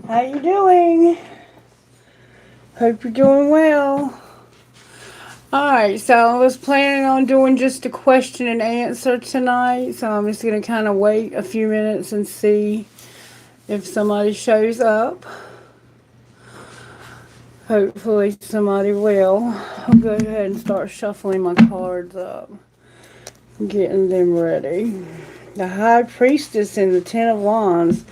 How you doing? Hope you're doing well. Alright, so I was planning on doing just a question and answer tonight, so I'm just going to kind of wait a few minutes and see if somebody shows up. Hopefully somebody will. I'll go ahead and start shuffling my cards up, getting them ready. The High Priestess and the Ten of Wands.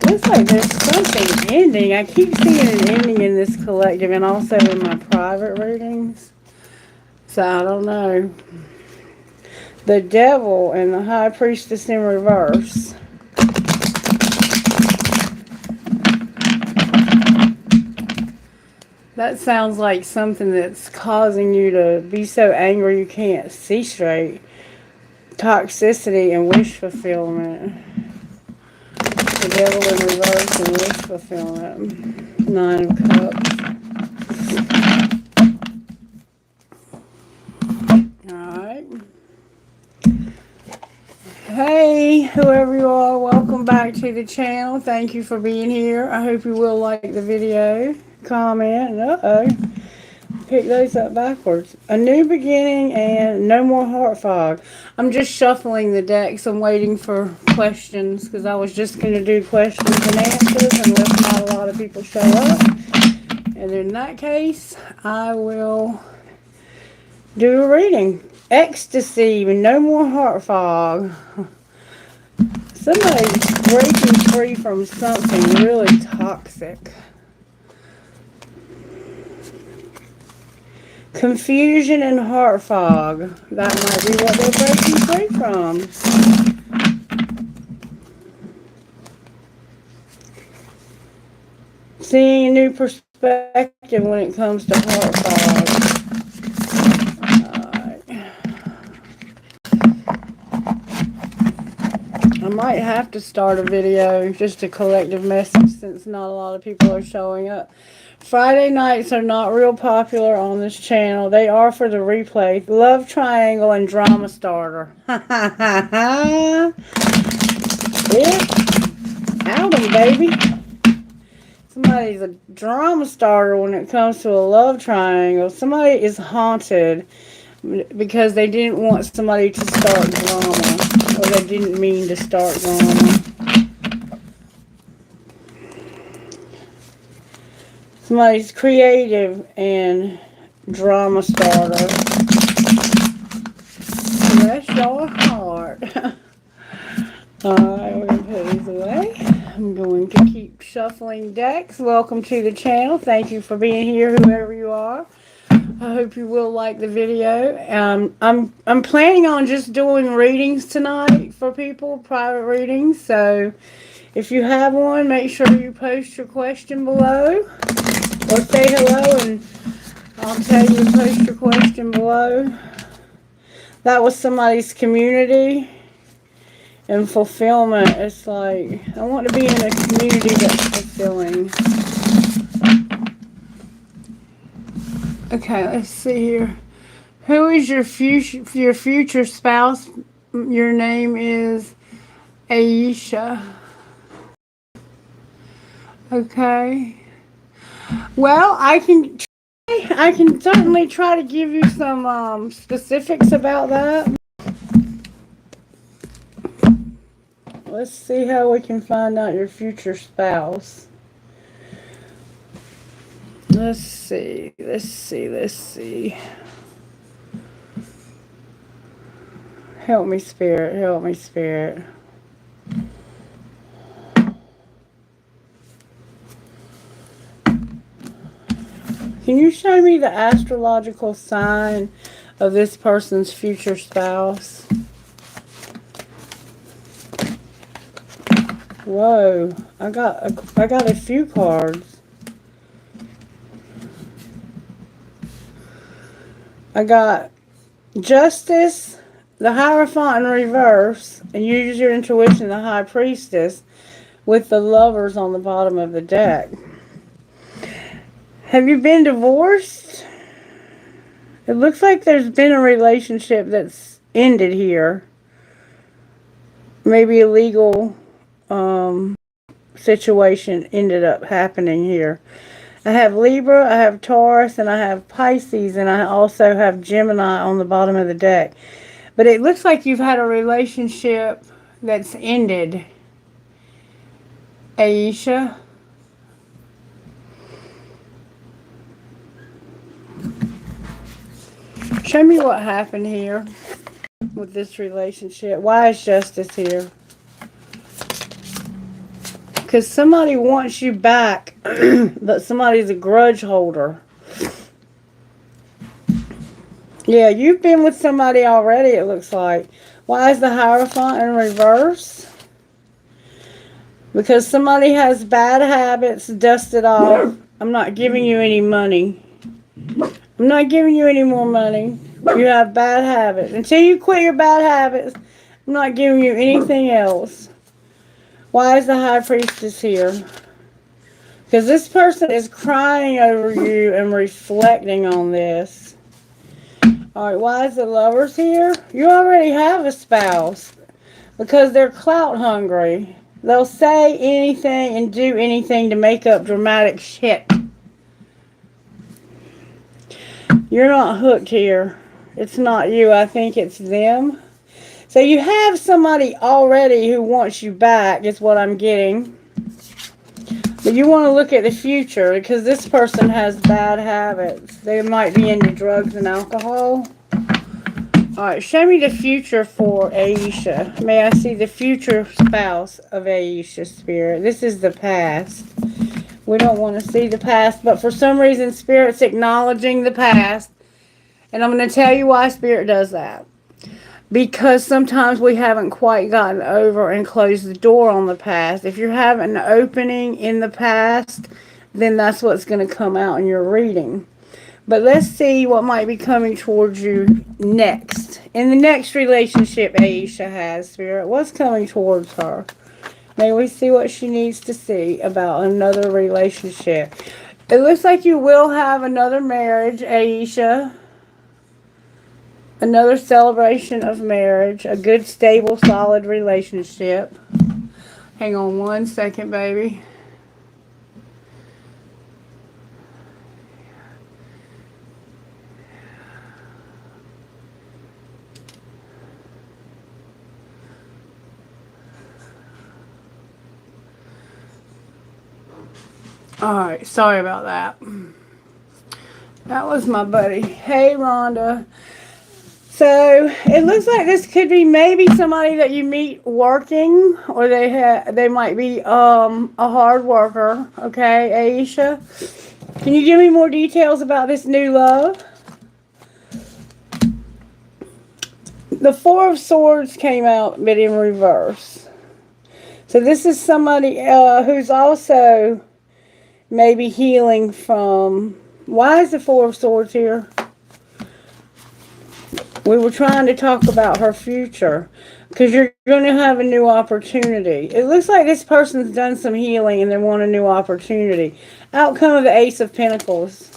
Looks like there's something ending. I keep seeing an ending in this collective and also in my private readings. So I don't know. The Devil and the High Priestess in reverse. That sounds like something that's causing you to be so angry you can't see straight. Toxicity and wish fulfillment. The Devil in reverse and wish fulfillment. Nine of Cups. Alright. Hey, whoever you are, welcome back to the channel. Thank you for being here. I hope you will like the video. Comment. Pick those up backwards. A new beginning and no more heart fog. I'm just shuffling the decks. I'm waiting for questions because I was just going to do questions and answers unless not a lot of people show up. And in that case, I will do a reading. Ecstasy and no more heart fog. Somebody's breaking free from something really toxic. Confusion and heart fog. That might be what they're breaking free from. Seeing a new perspective when it comes to heart fog. I might have to start a video, just a collective message, since not a lot of people are showing up. Friday nights are not real popular on this channel. They are for the replay. Love triangle and drama starter. Ha ha ha ha. Yeah. Out 'em, baby. Somebody's a drama starter when it comes to a love triangle. Somebody is haunted because they didn't want somebody to start drama. Or they didn't mean to start drama. Somebody's creative and drama starter. Bless your heart. Alright, we're going to put these away. I'm going to keep shuffling decks. Welcome to the channel. Thank you for being here, whoever you are. I hope you will like the video. I'm planning on just doing readings tonight for people, private readings. So if you have one, make sure you post your question below. Or say hello and I'll tell you to post your question below. That was somebody's community and fulfillment. It's like, I want to be in a community that's fulfilling. Okay, let's see here. Who is your future spouse? Your name is Aisha. Okay. Well, I can certainly try to give you some specifics about that. Let's see how we can find out your future spouse. Let's see. Help me, Spirit. Help me, Spirit. Can you show me the astrological sign of this person's future spouse? Whoa, I got a few cards. I got Justice, the Hierophant in reverse, and use your intuition, the High Priestess, with the Lovers on the bottom of the deck. Have you been divorced? It looks like there's been a relationship that's ended here. Maybe a legal situation ended up happening here. I have Libra, I have Taurus, and I have Pisces, and I also have Gemini on the bottom of the deck. But it looks like you've had a relationship that's ended, Aisha. Show me what happened here with this relationship. Why is justice here? Because somebody wants you back, but somebody's a grudge holder. Yeah, you've been with somebody already, it looks like. Why is the Hierophant in reverse? Because somebody has bad habits, dust it off. I'm not giving you any money. I'm not giving you any more money. You have bad habits. Until you quit your bad habits, I'm not giving you anything else. Why is the High Priestess here? Because this person is crying over you and reflecting on this. Alright, why is the Lovers here? You already have a spouse. Because they're clout hungry. They'll say anything and do anything to make up dramatic shit. You're not hooked here. It's not you. I think it's them. So you have somebody already who wants you back, is what I'm getting. But you want to look at the future because this person has bad habits. They might be into drugs and alcohol. Alright, show me the future for Aisha. May I see the future spouse of Aisha, Spirit? This is the past. We don't want to see the past, but for some reason, Spirit's acknowledging the past. And I'm going to tell you why Spirit does that. Because sometimes we haven't quite gotten over and closed the door on the past. If you're having an opening in the past, then that's what's going to come out in your reading. But let's see what might be coming towards you next. In the next relationship Aisha has, Spirit, what's coming towards her? May we see what she needs to see about another relationship. It looks like you will have another marriage, Aisha. Another celebration of marriage. A good, stable, solid relationship. Hang on one second, baby. Alright, sorry about that. That was my buddy. Hey, Rhonda. So, it looks like this could be maybe somebody that you meet working, or they might be a hard worker. Okay, Aisha? Can you give me more details about this new love? The Four of Swords came out, but in reverse. So, this is somebody who's also maybe healing from... Why is the Four of Swords here? We were trying to talk about her future. Because you're going to have a new opportunity. It looks like this person's done some healing and they want a new opportunity. Outcome of the Ace of Pentacles.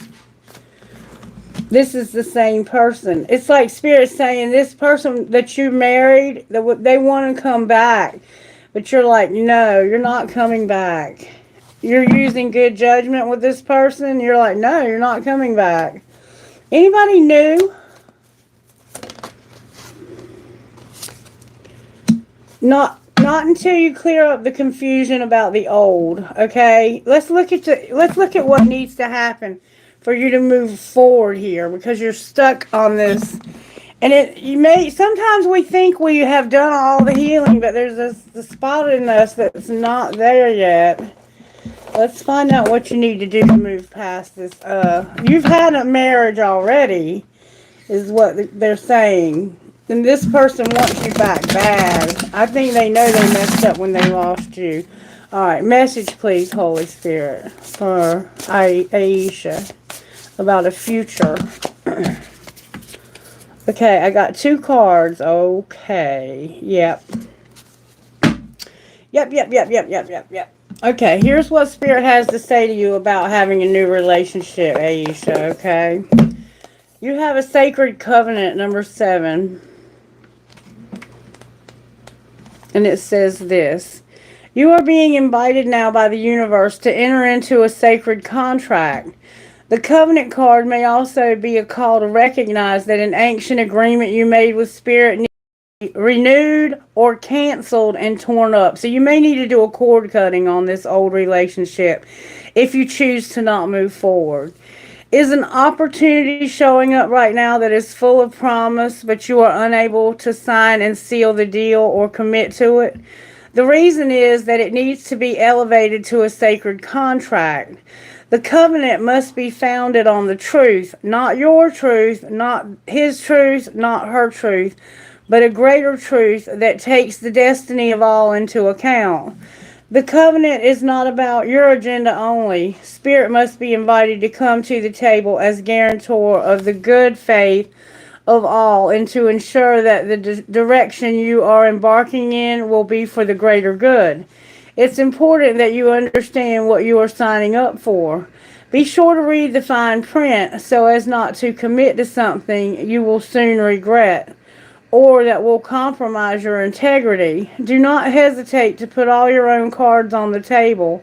This is the same person. It's like Spirit saying this person that you married, they want to come back. But you're like, no, you're not coming back. You're using good judgment with this person. You're like, no, you're not coming back. Anybody new? Not until you clear up the confusion about the old, okay? Let's look at what needs to happen for you to move forward here, because you're stuck on this. And sometimes we think we have done all the healing, but there's the spot in us that's not there yet. Let's find out what you need to do to move past this. You've had a marriage already, is what they're saying. And this person wants you back bad. I think they know they messed up when they lost you. Alright, message please, Holy Spirit, for Aisha about a future. Okay, I got 2 cards. Okay, yep. Yep. Okay, here's what Spirit has to say to you about having a new relationship, Aisha, okay? You have a sacred covenant, number 7. And it says this. You are being invited now by the universe to enter into a sacred contract. The covenant card may also be a call to recognize that an ancient agreement you made with spirit needs to be renewed or canceled and torn up. So you may need to do a cord cutting on this old relationship if you choose to not move forward. Is an opportunity showing up right now that is full of promise, but you are unable to sign and seal the deal or commit to it? The reason is that it needs to be elevated to a sacred contract. The covenant must be founded on the truth, not your truth, not his truth, not her truth, but a greater truth that takes the destiny of all into account. The covenant is not about your agenda only. Spirit must be invited to come to the table as guarantor of the good faith of all and to ensure that the direction you are embarking in will be for the greater good. It's important that you understand what you are signing up for. Be sure to read the fine print so as not to commit to something you will soon regret or that will compromise your integrity. Do not hesitate to put all your own cards on the table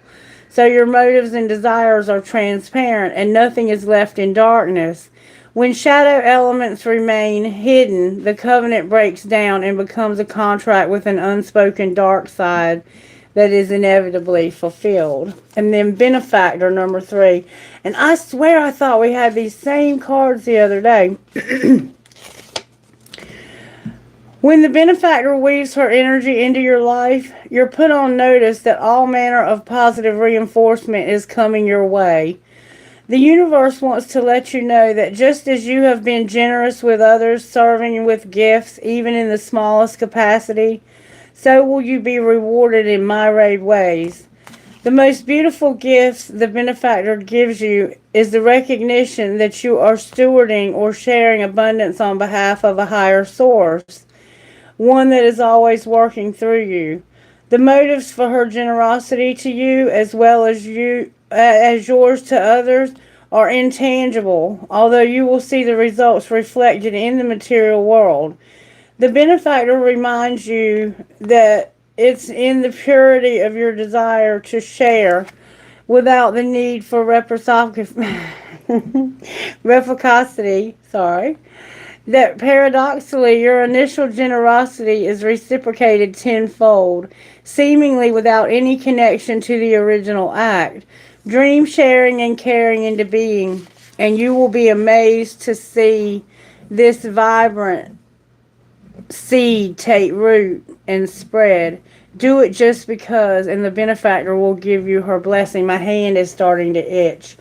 so your motives and desires are transparent and nothing is left in darkness. When shadow elements remain hidden, the covenant breaks down and becomes a contract with an unspoken dark side that is inevitably fulfilled. And then benefactor number 3. And I swear I thought we had these same cards the other day. When the benefactor weaves her energy into your life, you're put on notice that all manner of positive reinforcement is coming your way. The universe wants to let you know that just as you have been generous with others, serving with gifts, even in the smallest capacity, so will you be rewarded in myriad ways. The most beautiful gifts the benefactor gives you is the recognition that you are stewarding or sharing abundance on behalf of a higher source, one that is always working through you. The motives for her generosity to you, as well as yours to others, are intangible, although you will see the results reflected in the material world. The benefactor reminds you that it's in the purity of your desire to share without the need for reciprocity, that paradoxically your initial generosity is reciprocated tenfold, seemingly without any connection to the original act. Dream sharing and caring into being, and you will be amazed to see this vibrant seed take root and spread. Do it just because, and the benefactor will give you her blessing. My hand is starting to itch.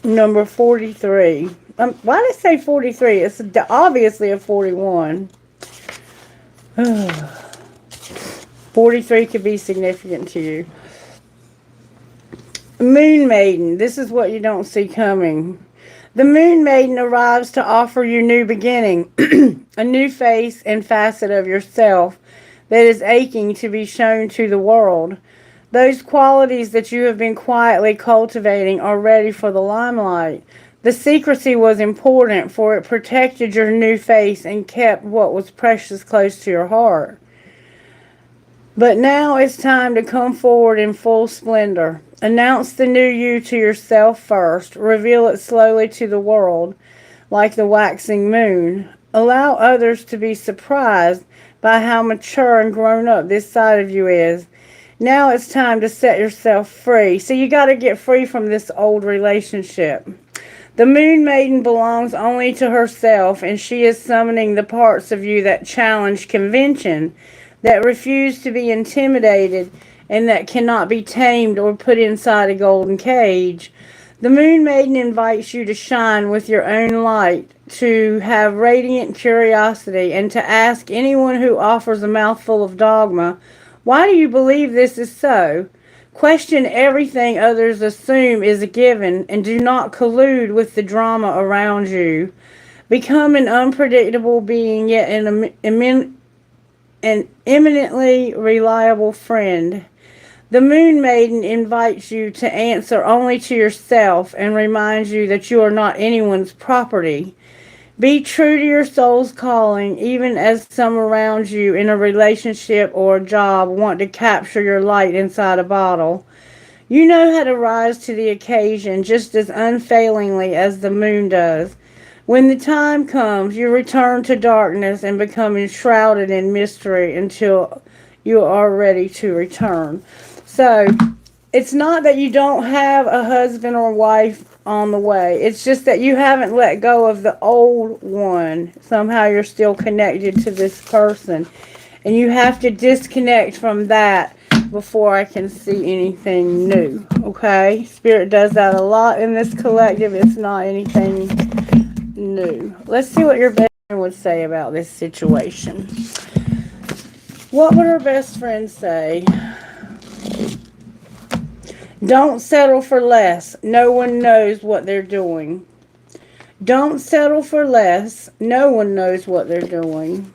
Number 43. Why did I say 43? It's obviously a 41. 43 could be significant to you. Moon Maiden. This is what you don't see coming. The Moon Maiden arrives to offer you new beginning, a new face and facet of yourself that is aching to be shown to the world. Those qualities that you have been quietly cultivating are ready for the limelight. The secrecy was important, for it protected your new face and kept what was precious close to your heart. But now it's time to come forward in full splendor. Announce the new you to yourself first. Reveal it slowly to the world, like the waxing moon. Allow others to be surprised by how mature and grown up this side of you is. Now it's time to set yourself free. So you got to get free from this old relationship. The Moon Maiden belongs only to herself, and she is summoning the parts of you that challenge convention, that refuse to be intimidated, and that cannot be tamed or put inside a golden cage. The Moon Maiden invites you to shine with your own light, to have radiant curiosity, and to ask anyone who offers a mouthful of dogma, why do you believe this is so? Question everything others assume is a given, and do not collude with the drama around you. Become an unpredictable being, yet an eminently reliable friend. The Moon Maiden invites you to answer only to yourself and reminds you that you are not anyone's property. Be true to your soul's calling, even as some around you in a relationship or a job want to capture your light inside a bottle. You know how to rise to the occasion just as unfailingly as the moon does. When the time comes, you return to darkness and become enshrouded in mystery until you are ready to return. So, it's not that you don't have a husband or wife on the way. It's just that you haven't let go of the old one. Somehow you're still connected to this person. And you have to disconnect from that before I can see anything new. Okay? Spirit does that a lot in this collective. It's not anything new. Let's see what your best friend would say about this situation. What would her best friend say? Don't settle for less. No one knows what they're doing. Don't settle for less. No one knows what they're doing.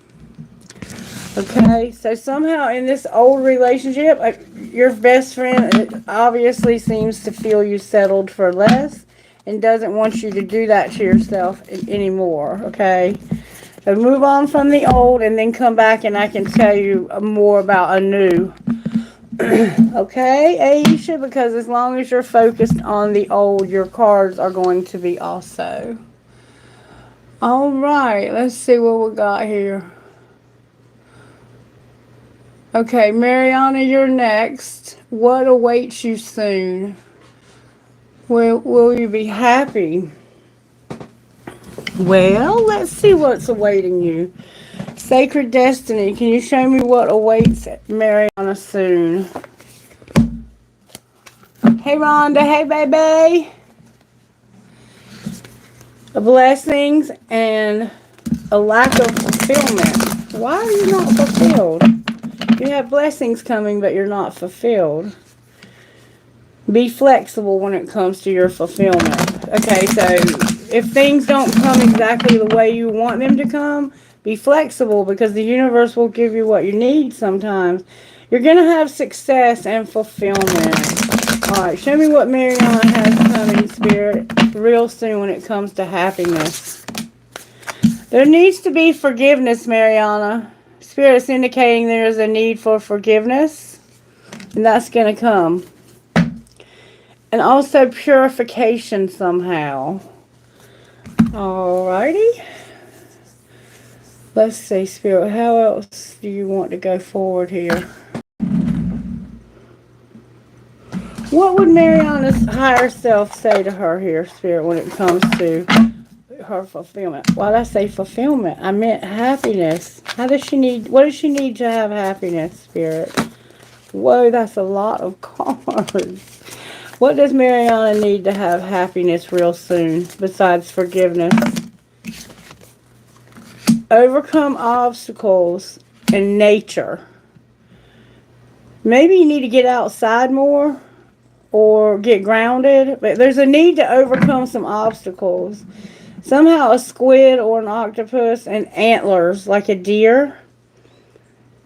Okay, so somehow in this old relationship, your best friend obviously seems to feel you settled for less and doesn't want you to do that to yourself anymore, okay? So move on from the old and then come back and I can tell you more about a new. Okay, Aisha, because as long as you're focused on the old, your cards are going to be also. All right, let's see what we got here. Okay, Mariana, you're next. What awaits you soon? Will you be happy? Well, let's see what's awaiting you. Sacred Destiny, can you show me what awaits Mariana soon? Hey, Rhonda. Hey, baby. Blessings and a lack of fulfillment. Why are you not fulfilled? You have blessings coming, but you're not fulfilled. Be flexible when it comes to your fulfillment. Okay, so if things don't come exactly the way you want them to come, be flexible because the universe will give you what you need sometimes. You're going to have success and fulfillment. Alright, show me what Mariana has coming, Spirit, real soon when it comes to happiness. There needs to be forgiveness, Mariana. Spirit's indicating there is a need for forgiveness, and that's going to come. And also purification somehow. Alrighty. Let's see, Spirit, how else do you want to go forward here? What would Mariana's higher self say to her here, Spirit, when it comes to her fulfillment? Why did I say fulfillment? I meant happiness. What does she need to have happiness, Spirit? Whoa, that's a lot of cards. What does Mariana need to have happiness real soon, besides forgiveness? Overcome obstacles in nature. Maybe you need to get outside more or get grounded, but there's a need to overcome some obstacles. Somehow a squid or an octopus and antlers like a deer.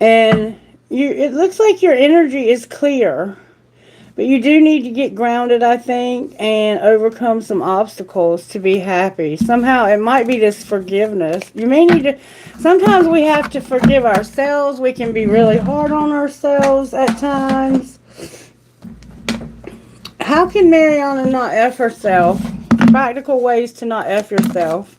And it looks like your energy is clear. But you do need to get grounded, I think, and overcome some obstacles to be happy. Somehow it might be this forgiveness. You may need to, sometimes we have to forgive ourselves. We can be really hard on ourselves at times. How can Mariana not F herself? Practical ways to not F yourself.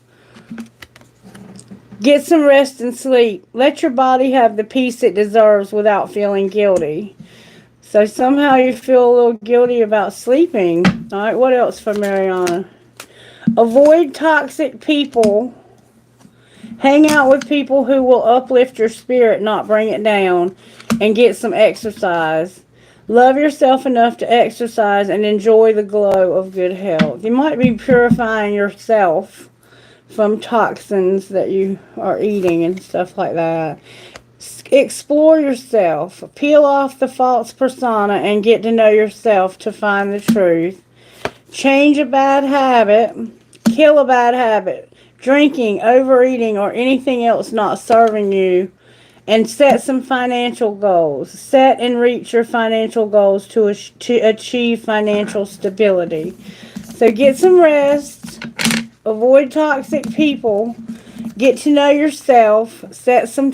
Get some rest and sleep. Let your body have the peace it deserves without feeling guilty. So somehow you feel a little guilty about sleeping. All right, what else for Mariana? Avoid toxic people. Hang out with people who will uplift your spirit, not bring it down. And get some exercise. Love yourself enough to exercise and enjoy the glow of good health. You might be purifying yourself from toxins that you are eating and stuff like that. Explore yourself. Peel off the false persona and get to know yourself to find the truth. Change a bad habit. Kill a bad habit. Drinking, overeating, or anything else not serving you. And set some financial goals. Set and reach your financial goals to achieve financial stability. So get some rest. Avoid toxic people. Get to know yourself. Set some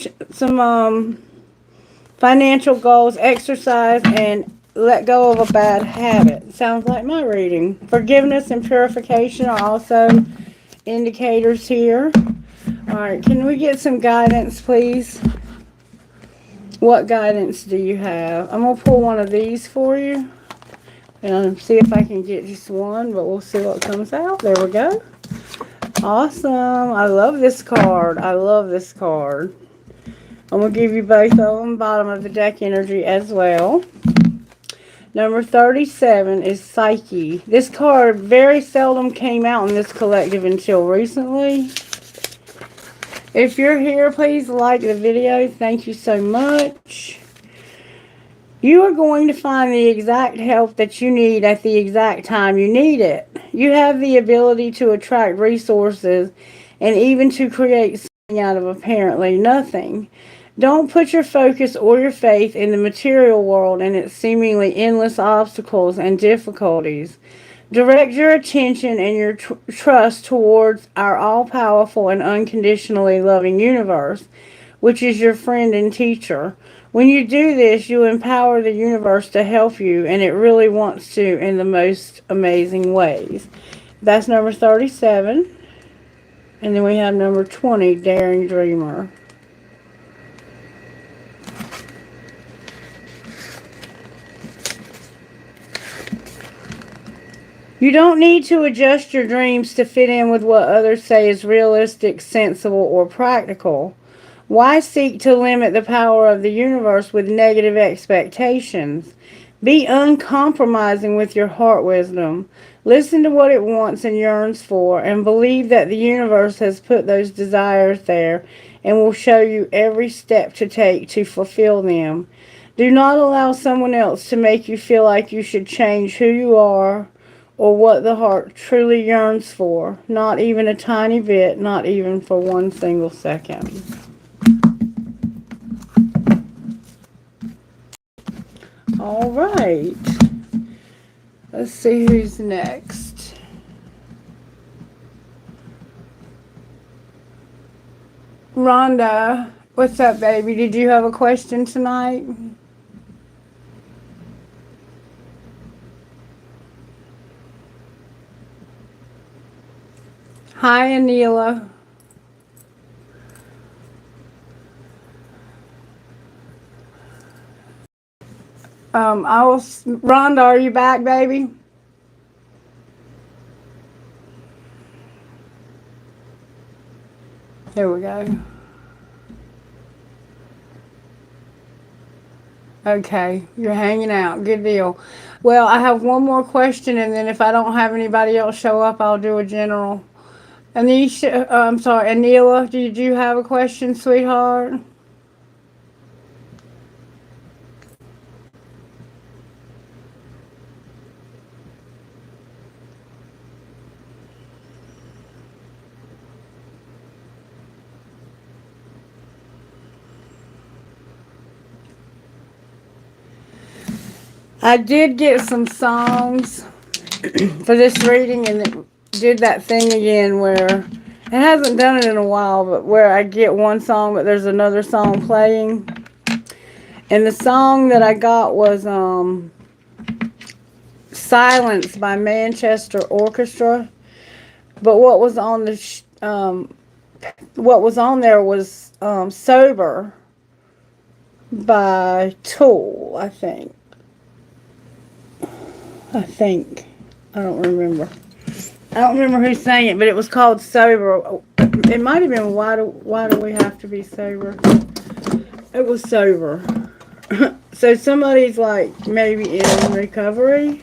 financial goals. Exercise and let go of a bad habit. Sounds like my reading. Forgiveness and purification are also indicators here. Alright, can we get some guidance, please? What guidance do you have? I'm going to pull one of these for you. And see if I can get just one, but we'll see what comes out. There we go. Awesome. I love this card. I love this card. I'm going to give you both of them, bottom of the deck energy as well. Number 37 is Psyche. This card very seldom came out in this collective until recently. If you're here, please like the video. Thank you so much. You are going to find the exact help that you need at the exact time you need it. You have the ability to attract resources and even to create something out of apparently nothing. Don't put your focus or your faith in the material world and its seemingly endless obstacles and difficulties. Direct your attention and your trust towards our all-powerful and unconditionally loving universe, which is your friend and teacher. When you do this, you empower the universe to help you, and it really wants to in the most amazing ways. That's number 37. And then we have number 20, Daring Dreamer. You don't need to adjust your dreams to fit in with what others say is realistic, sensible, or practical. Why seek to limit the power of the universe with negative expectations? Be uncompromising with your heart wisdom. Listen to what it wants and yearns for, and believe that the universe has put those desires there and will show you every step to take to fulfill them. Do not allow someone else to make you feel like you should change who you are or what the heart truly yearns for. Not even a tiny bit, not even for one single second. All right. Let's see who's next. Rhonda, what's up, baby? Did you have a question tonight? Hi, Anila. Rhonda, are you back, baby? Here we go. Okay, you're hanging out. Good deal. Well, I have one more question, and then if I don't have anybody else show up, I'll do a general. Anisha, I'm sorry, Anila, did you have a question, sweetheart? I did get some songs for this reading, and it did that thing again where it hasn't done it in a while, but where I get one song but there's another song playing. And the song that I got was Silence by Manchester Orchestra. But what was on the there was Sober by Tool, I think. I don't remember. I don't remember who sang it, but it was called Sober. It might have been Why Do We Have to Be Sober? It was Sober. So somebody's like maybe in recovery.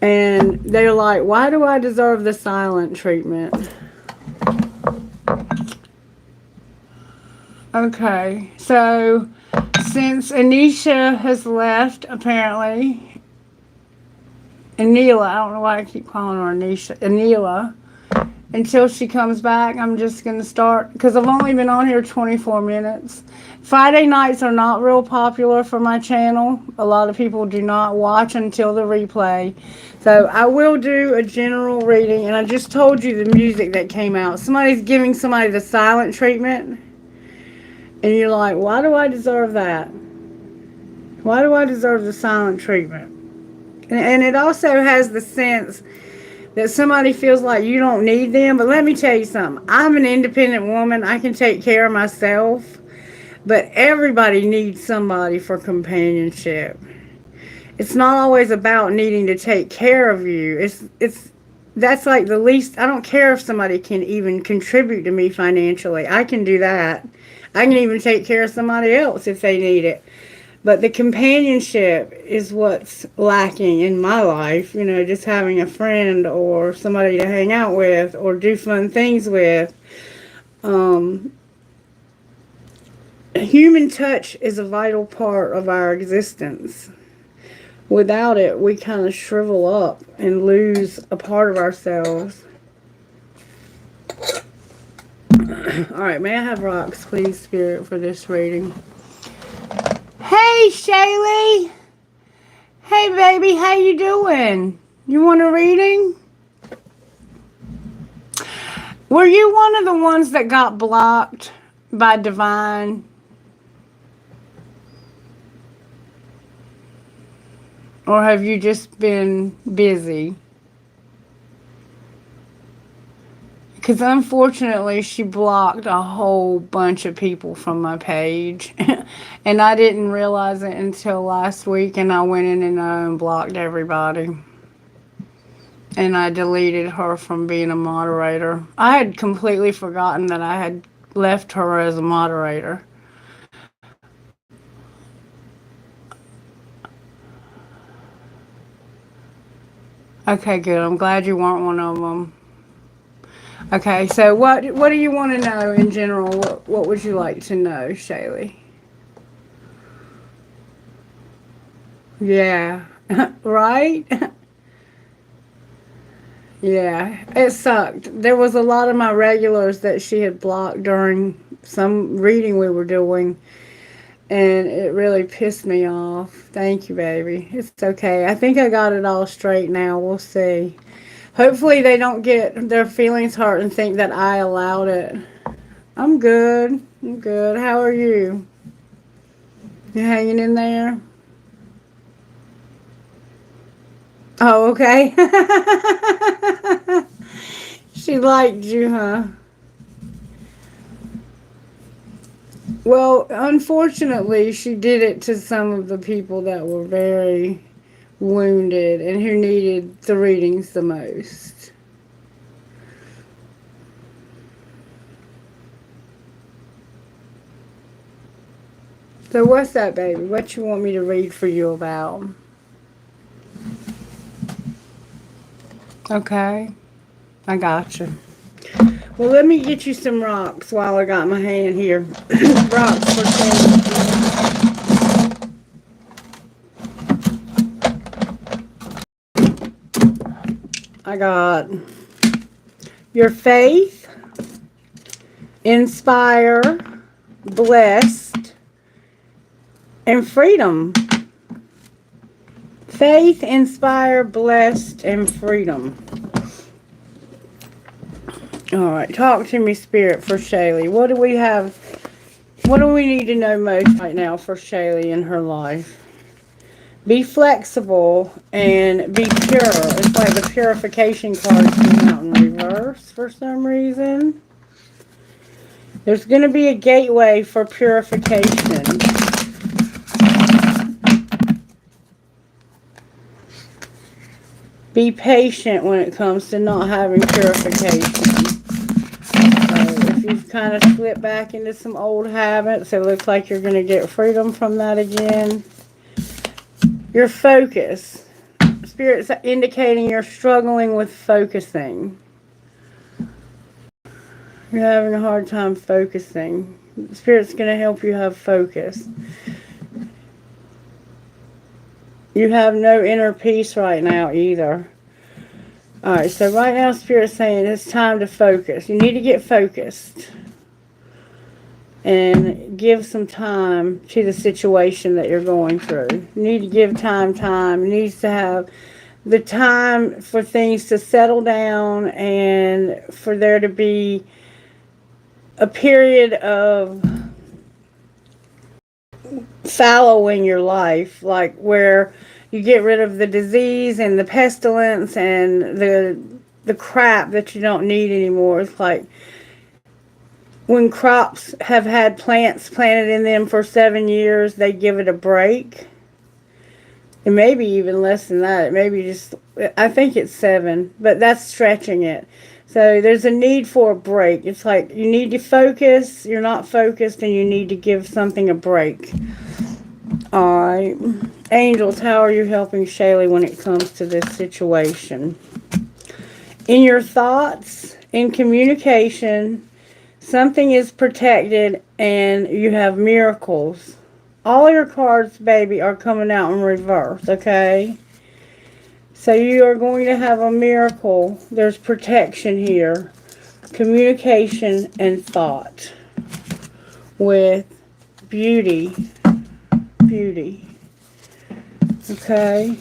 And they're like, why do I deserve the silent treatment? Okay, so since Anisha has left, apparently, Anila, I don't know why I keep calling her Anisha, Anila, until she comes back, I'm just going to start, because I've only been on here 24 minutes. Friday nights are not real popular for my channel. A lot of people do not watch until the replay. So I will do a general reading, and I just told you the music that came out. Somebody's giving somebody the silent treatment, and you're like, why do I deserve that? Why do I deserve the silent treatment? And it also has the sense that somebody feels like you don't need them. But let me tell you something. I'm an independent woman. I can take care of myself. But everybody needs somebody for companionship. It's not always about needing to take care of you. That's like the least. I don't care if somebody can even contribute to me financially. I can do that. I can even take care of somebody else if they need it. But the companionship is what's lacking in my life. You know, just having a friend or somebody to hang out with or do fun things with. Human touch is a vital part of our existence. Without it, we kind of shrivel up and lose a part of ourselves. Alright, may I have rocks, please, Spirit, for this reading? Hey, Shaylee! Hey, baby, how you doing? You want a reading? Were you one of the ones that got blocked by Divine? Or have you just been busy? Because unfortunately, she blocked a whole bunch of people from my page. And I didn't realize it until last week. And I went in and I unblocked everybody. And I deleted her from being a moderator. I had completely forgotten that I had left her as a moderator. Okay, good. I'm glad you weren't one of them. Okay, so what do you want to know in general? What would you like to know, Shaylee? Yeah, right? Yeah, it sucked. There was a lot of my regulars that she had blocked during some reading we were doing. And it really pissed me off. Thank you, baby. It's okay. I think I got it all straight now. We'll see. Hopefully they don't get their feelings hurt and think that I allowed it. I'm good. I'm good. How are you? You hanging in there? Oh, okay. She liked you, huh? Well, unfortunately, she did it to some of the people that were very wounded and who needed the readings the most. So what's that, baby? What you want me to read for you about? Okay, I got you. Well, let me get you some rocks while I got my hand here. Rocks for change. I got your faith, inspire, blessed, and freedom. Faith, inspire, blessed, and freedom. Alright, talk to me, Spirit, for Shaylee. What do we have? What do we need to know most right now for Shaylee in her life? Be flexible and be pure. It's like the purification card came out in reverse for some reason. There's going to be a gateway for purification. Be patient when it comes to not having purification. If you've kind of slipped back into some old habits, it looks like you're going to get freedom from that again. Your focus. Spirit's indicating you're struggling with focusing. You're having a hard time focusing. Spirit's going to help you have focus. You have no inner peace right now either. Alright, so right now Spirit's saying it's time to focus. You need to get focused. And give some time to the situation that you're going through. You need to give time. You need to have the time for things to settle down and for there to be a period of fallowing your life, like where you get rid of the disease and the pestilence and the crap that you don't need anymore. It's like when crops have had plants planted in them for 7 years, they give it a break. And maybe even less than that. Maybe just, I think it's 7, but that's stretching it. So there's a need for a break. It's like you need to focus, you're not focused, and you need to give something a break. Alright. Angels, how are you helping Shaylee when it comes to this situation? In your thoughts, in communication, something is protected and you have miracles. All your cards, baby, are coming out in reverse, okay? So you are going to have a miracle. There's protection here. Communication and thought. With beauty. Beauty. Okay?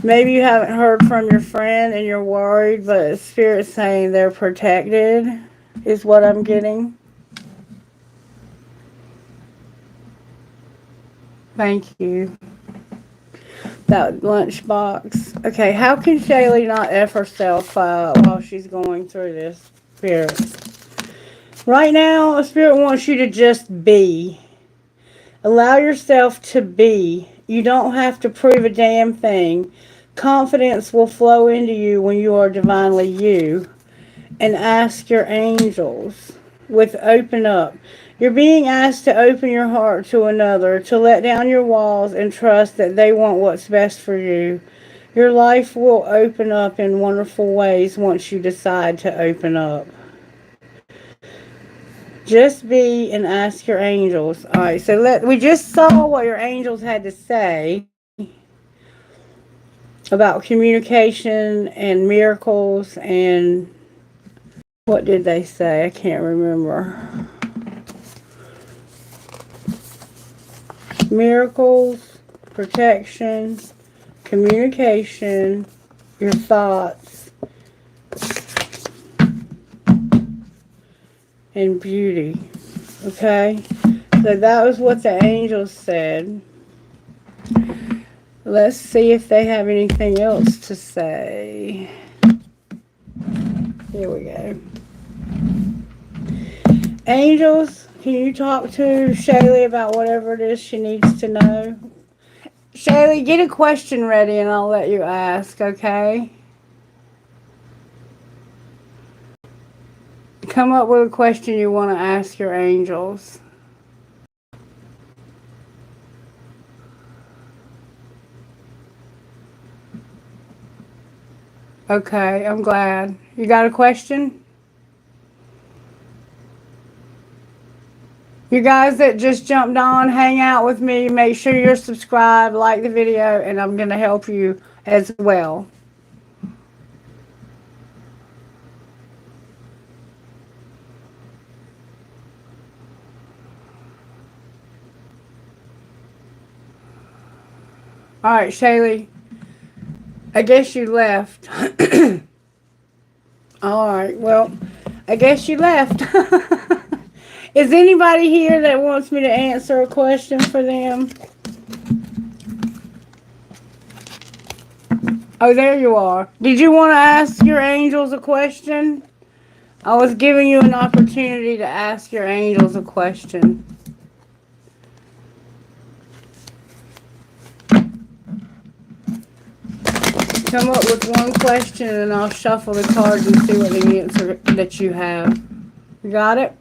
Maybe you haven't heard from your friend and you're worried, but Spirit's saying they're protected, is what I'm getting. Thank you. That lunchbox. Okay, how can Shaylee not F herself while she's going through this, Spirit? Right now, Spirit wants you to just be. Allow yourself to be. You don't have to prove a damn thing. Confidence will flow into you when you are divinely you. And ask your angels with open up. You're being asked to open your heart to another, to let down your walls and trust that they want what's best for you. Your life will open up in wonderful ways once you decide to open up. Just be and ask your angels. Alright, so we just saw what your angels had to say about communication and miracles, and what did they say? I can't remember. Miracles, protection, communication, your thoughts, and beauty. Okay? So that was what the angels said. Let's see if they have anything else to say. Here we go. Angels, can you talk to Shaylee about whatever it is she needs to know? Shaylee, get a question ready and I'll let you ask, okay? Come up with a question you want to ask your angels. Okay, I'm glad. You got a question? You guys that just jumped on, hang out with me. Make sure you're subscribed, like the video, and I'm going to help you as well. Alright, Shaylee. I guess you left. Alright, well, I guess you left. Is anybody here that wants me to answer a question for them? Oh, there you are. Did you want to ask your angels a question? I was giving you an opportunity to ask your angels a question. Come up with one question and I'll shuffle the cards and see what the answer that you have. You got it?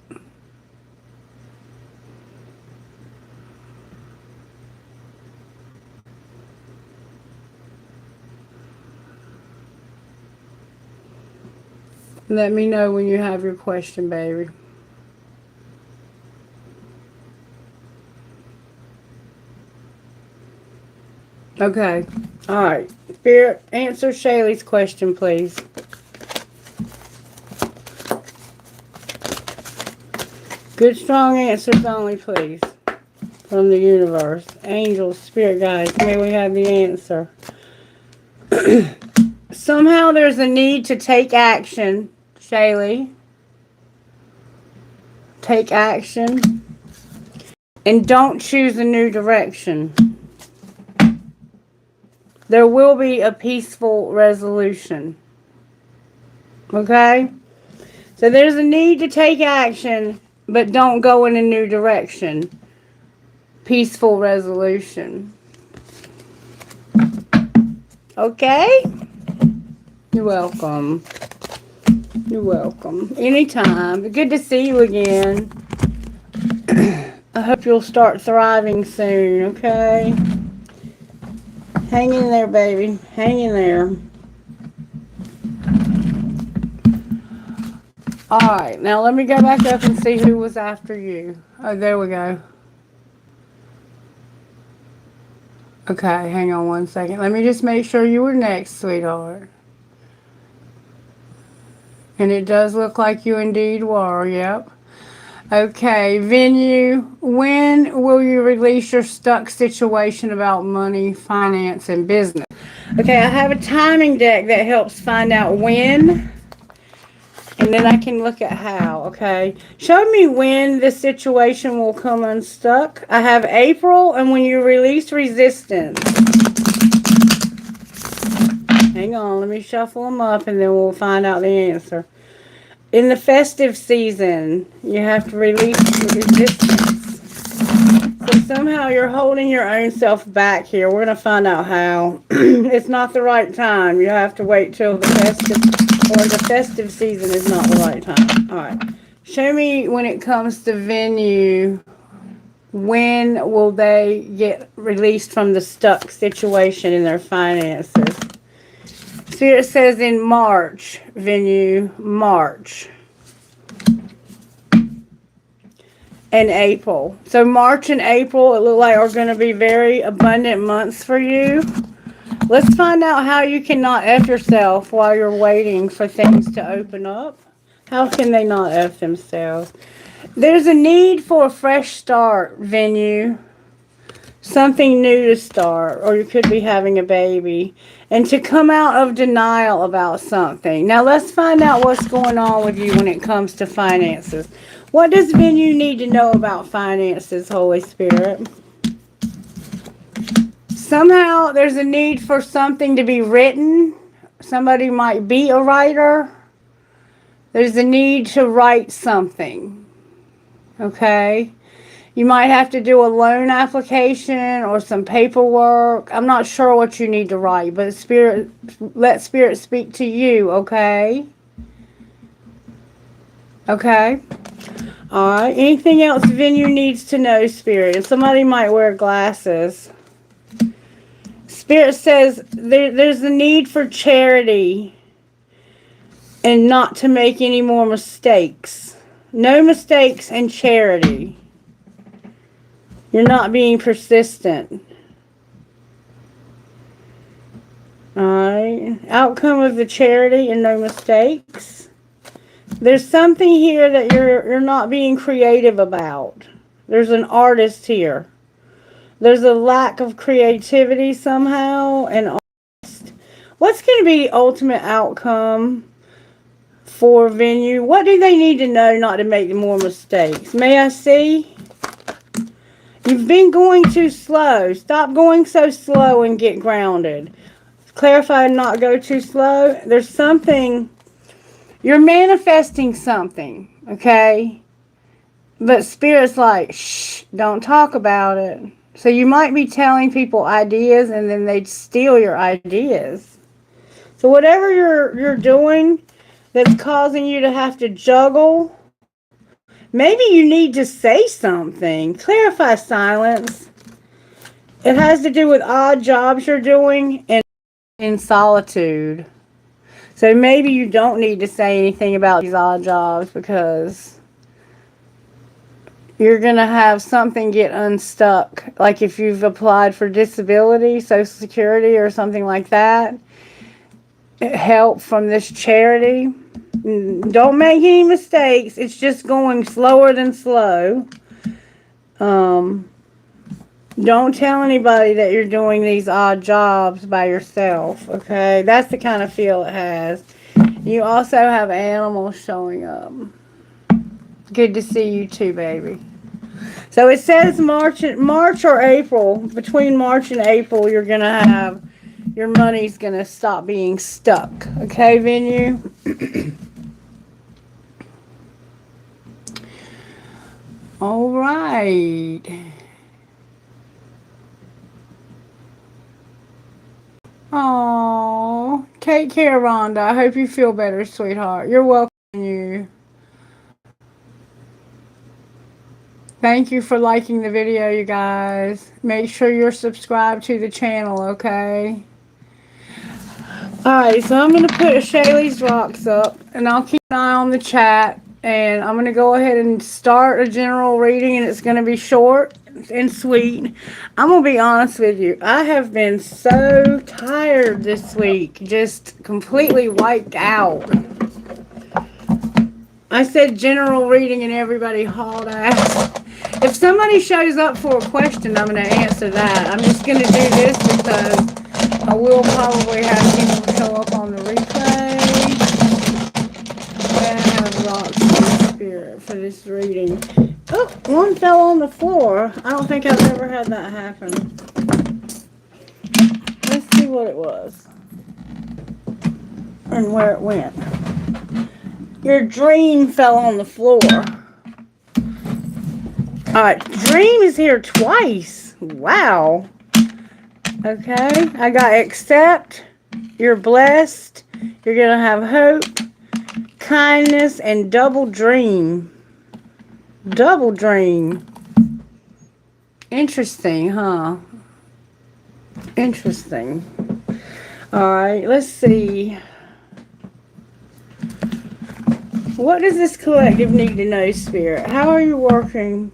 Let me know when you have your question, baby. Okay. All right. Spirit, answer Shaylee's question, please. Good, strong answers only, please. From the universe. Angels, spirit guides, may we have the answer. Somehow there's a need to take action, Shaylee. Take action. And don't choose a new direction. There will be a peaceful resolution. Okay? So there's a need to take action, but don't go in a new direction. Peaceful resolution. Okay? You're welcome. You're welcome. Anytime. Good to see you again. I hope you'll start thriving soon, okay? Hang in there, baby. Hang in there. Alright, now let me go back up and see who was after you. Oh, there we go. Okay, hang on one second. Let me just make sure you were next, sweetheart. And it does look like you indeed were, yep. Okay, venue. When will you release your stuck situation about money, finance, and business? Okay, I have a timing deck that helps find out when. And then I can look at how, okay? Show me when the situation will come unstuck. I have April and when you release resistance. Hang on, let me shuffle them up and then we'll find out the answer. In the festive season, you have to release resistance. So somehow you're holding your own self back here. We're going to find out how. It's not the right time. You have to wait till the festive season is not the right time. All right. Show me when it comes to venue. When will they get released from the stuck situation in their finances? Spirit says in March, venue, March. And April. So March and April, it looks like are going to be very abundant months for you. Let's find out how you cannot F yourself while you're waiting for things to open up. How can they not F themselves? There's a need for a fresh start, venue. Something new to start, or you could be having a baby. And to come out of denial about something. Now let's find out what's going on with you when it comes to finances. What does venue need to know about finances, Holy Spirit? Somehow there's a need for something to be written. Somebody might be a writer. There's a need to write something. Okay? You might have to do a loan application or some paperwork. I'm not sure what you need to write, but Spirit, let Spirit speak to you, okay? Okay? Alright. Anything else venue needs to know, Spirit? Somebody might wear glasses. Spirit says there's a need for charity and not to make any more mistakes. No mistakes and charity. You're not being persistent. Alright. Outcome of the charity and no mistakes. There's something here that you're not being creative about. There's an artist here. There's a lack of creativity somehow and artist. What's going to be the ultimate outcome for venue? What do they need to know not to make more mistakes? May I see? You've been going too slow. Stop going so slow and get grounded. Clarify and not go too slow. There's something. You're manifesting something, okay? But Spirit's like, shh, don't talk about it. So you might be telling people ideas and then they'd steal your ideas. So whatever you're doing that's causing you to have to juggle, maybe you need to say something. Clarify silence. It has to do with odd jobs you're doing and in solitude. So maybe you don't need to say anything about these odd jobs because you're going to have something get unstuck. Like if you've applied for disability, Social Security, or something like that, help from this charity. Don't make any mistakes. It's just going slower than slow. Don't tell anybody that you're doing these odd jobs by yourself, okay? That's the kind of feel it has. You also have animals showing up. Good to see you too, baby. So it says March or April. Between March and April, you're going to have, your money's going to stop being stuck. Okay, Venue? All right. Oh, take care, Rhonda. I hope you feel better, sweetheart. You're welcome. You. Thank you for liking the video, you guys. Make sure you're subscribed to the channel, okay? Alright, so I'm going to put Shaylee's rocks up, and I'll keep an eye on the chat, and I'm going to go ahead and start a general reading, and it's going to be short and sweet. I'm going to be honest with you. I have been so tired this week, just completely wiped out. I said general reading and everybody hauled ass. If somebody shows up for a question, I'm going to answer that. I'm just going to do this because I will probably have people show up on the replay. And I have rocks in spirit for this reading. Oh, one fell on the floor. I don't think I've ever had that happen. Let's see what it was. And where it went. Your dream fell on the floor. Alright, dream is here twice. Wow. Okay, I got accept. You're blessed. You're going to have hope, kindness, and double dream. Double dream. Interesting, huh? Interesting. Alright, let's see. What does this collective need to know, Spirit? How are you working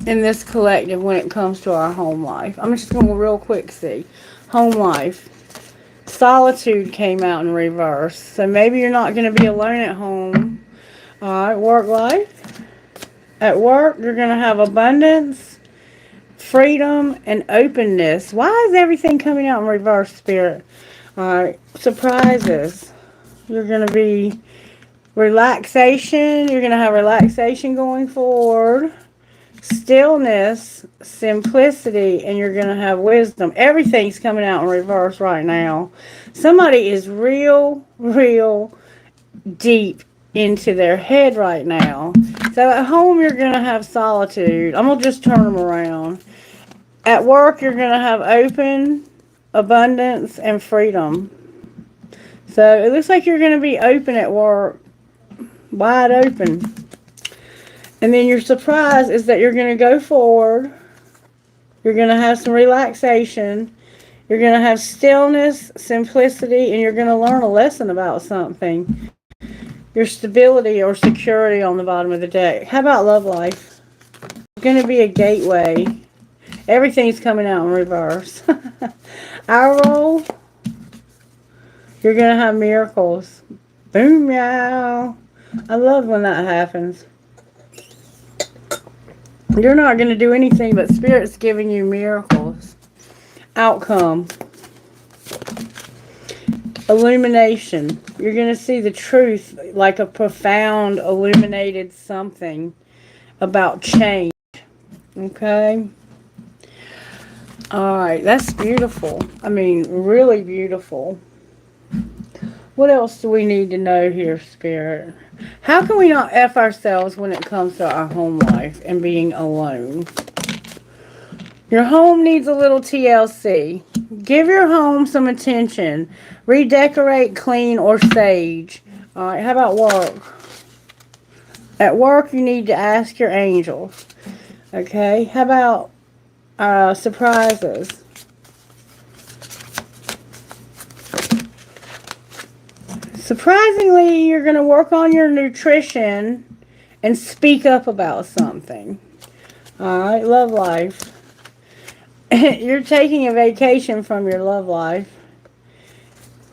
in this collective when it comes to our home life? I'm just going to real quick see. Home life. Solitude came out in reverse. So maybe you're not going to be alone at home. Alright, work life. At work, you're going to have abundance, freedom, and openness. Why is everything coming out in reverse, Spirit? Alright, surprises. You're going to be relaxation. You're going to have relaxation going forward. Stillness, simplicity, and you're going to have wisdom. Everything's coming out in reverse right now. Somebody is real deep into their head right now. So at home, you're going to have solitude. I'm going to just turn them around. At work, you're going to have open, abundance, and freedom. So it looks like you're going to be open at work. Wide open. And then your surprise is that you're going to go forward. You're going to have some relaxation. You're going to have stillness, simplicity, and you're going to learn a lesson about something. Your stability or security on the bottom of the deck. How about love life? It's going to be a gateway. Everything's coming out in reverse. Our role, you're going to have miracles. Boom, meow. I love when that happens. You're not going to do anything, but Spirit's giving you miracles. Outcome. Illumination. You're going to see the truth, like a profound illuminated something about change. Okay? Alright, that's beautiful. I mean, really beautiful. What else do we need to know here, Spirit? How can we not F ourselves when it comes to our home life and being alone? Your home needs a little TLC. Give your home some attention. Redecorate, clean, or sage. Alright, how about work? At work, you need to ask your angels. Okay, how about surprises? Surprisingly, you're going to work on your nutrition and speak up about something. Alright, love life. You're taking a vacation from your love life.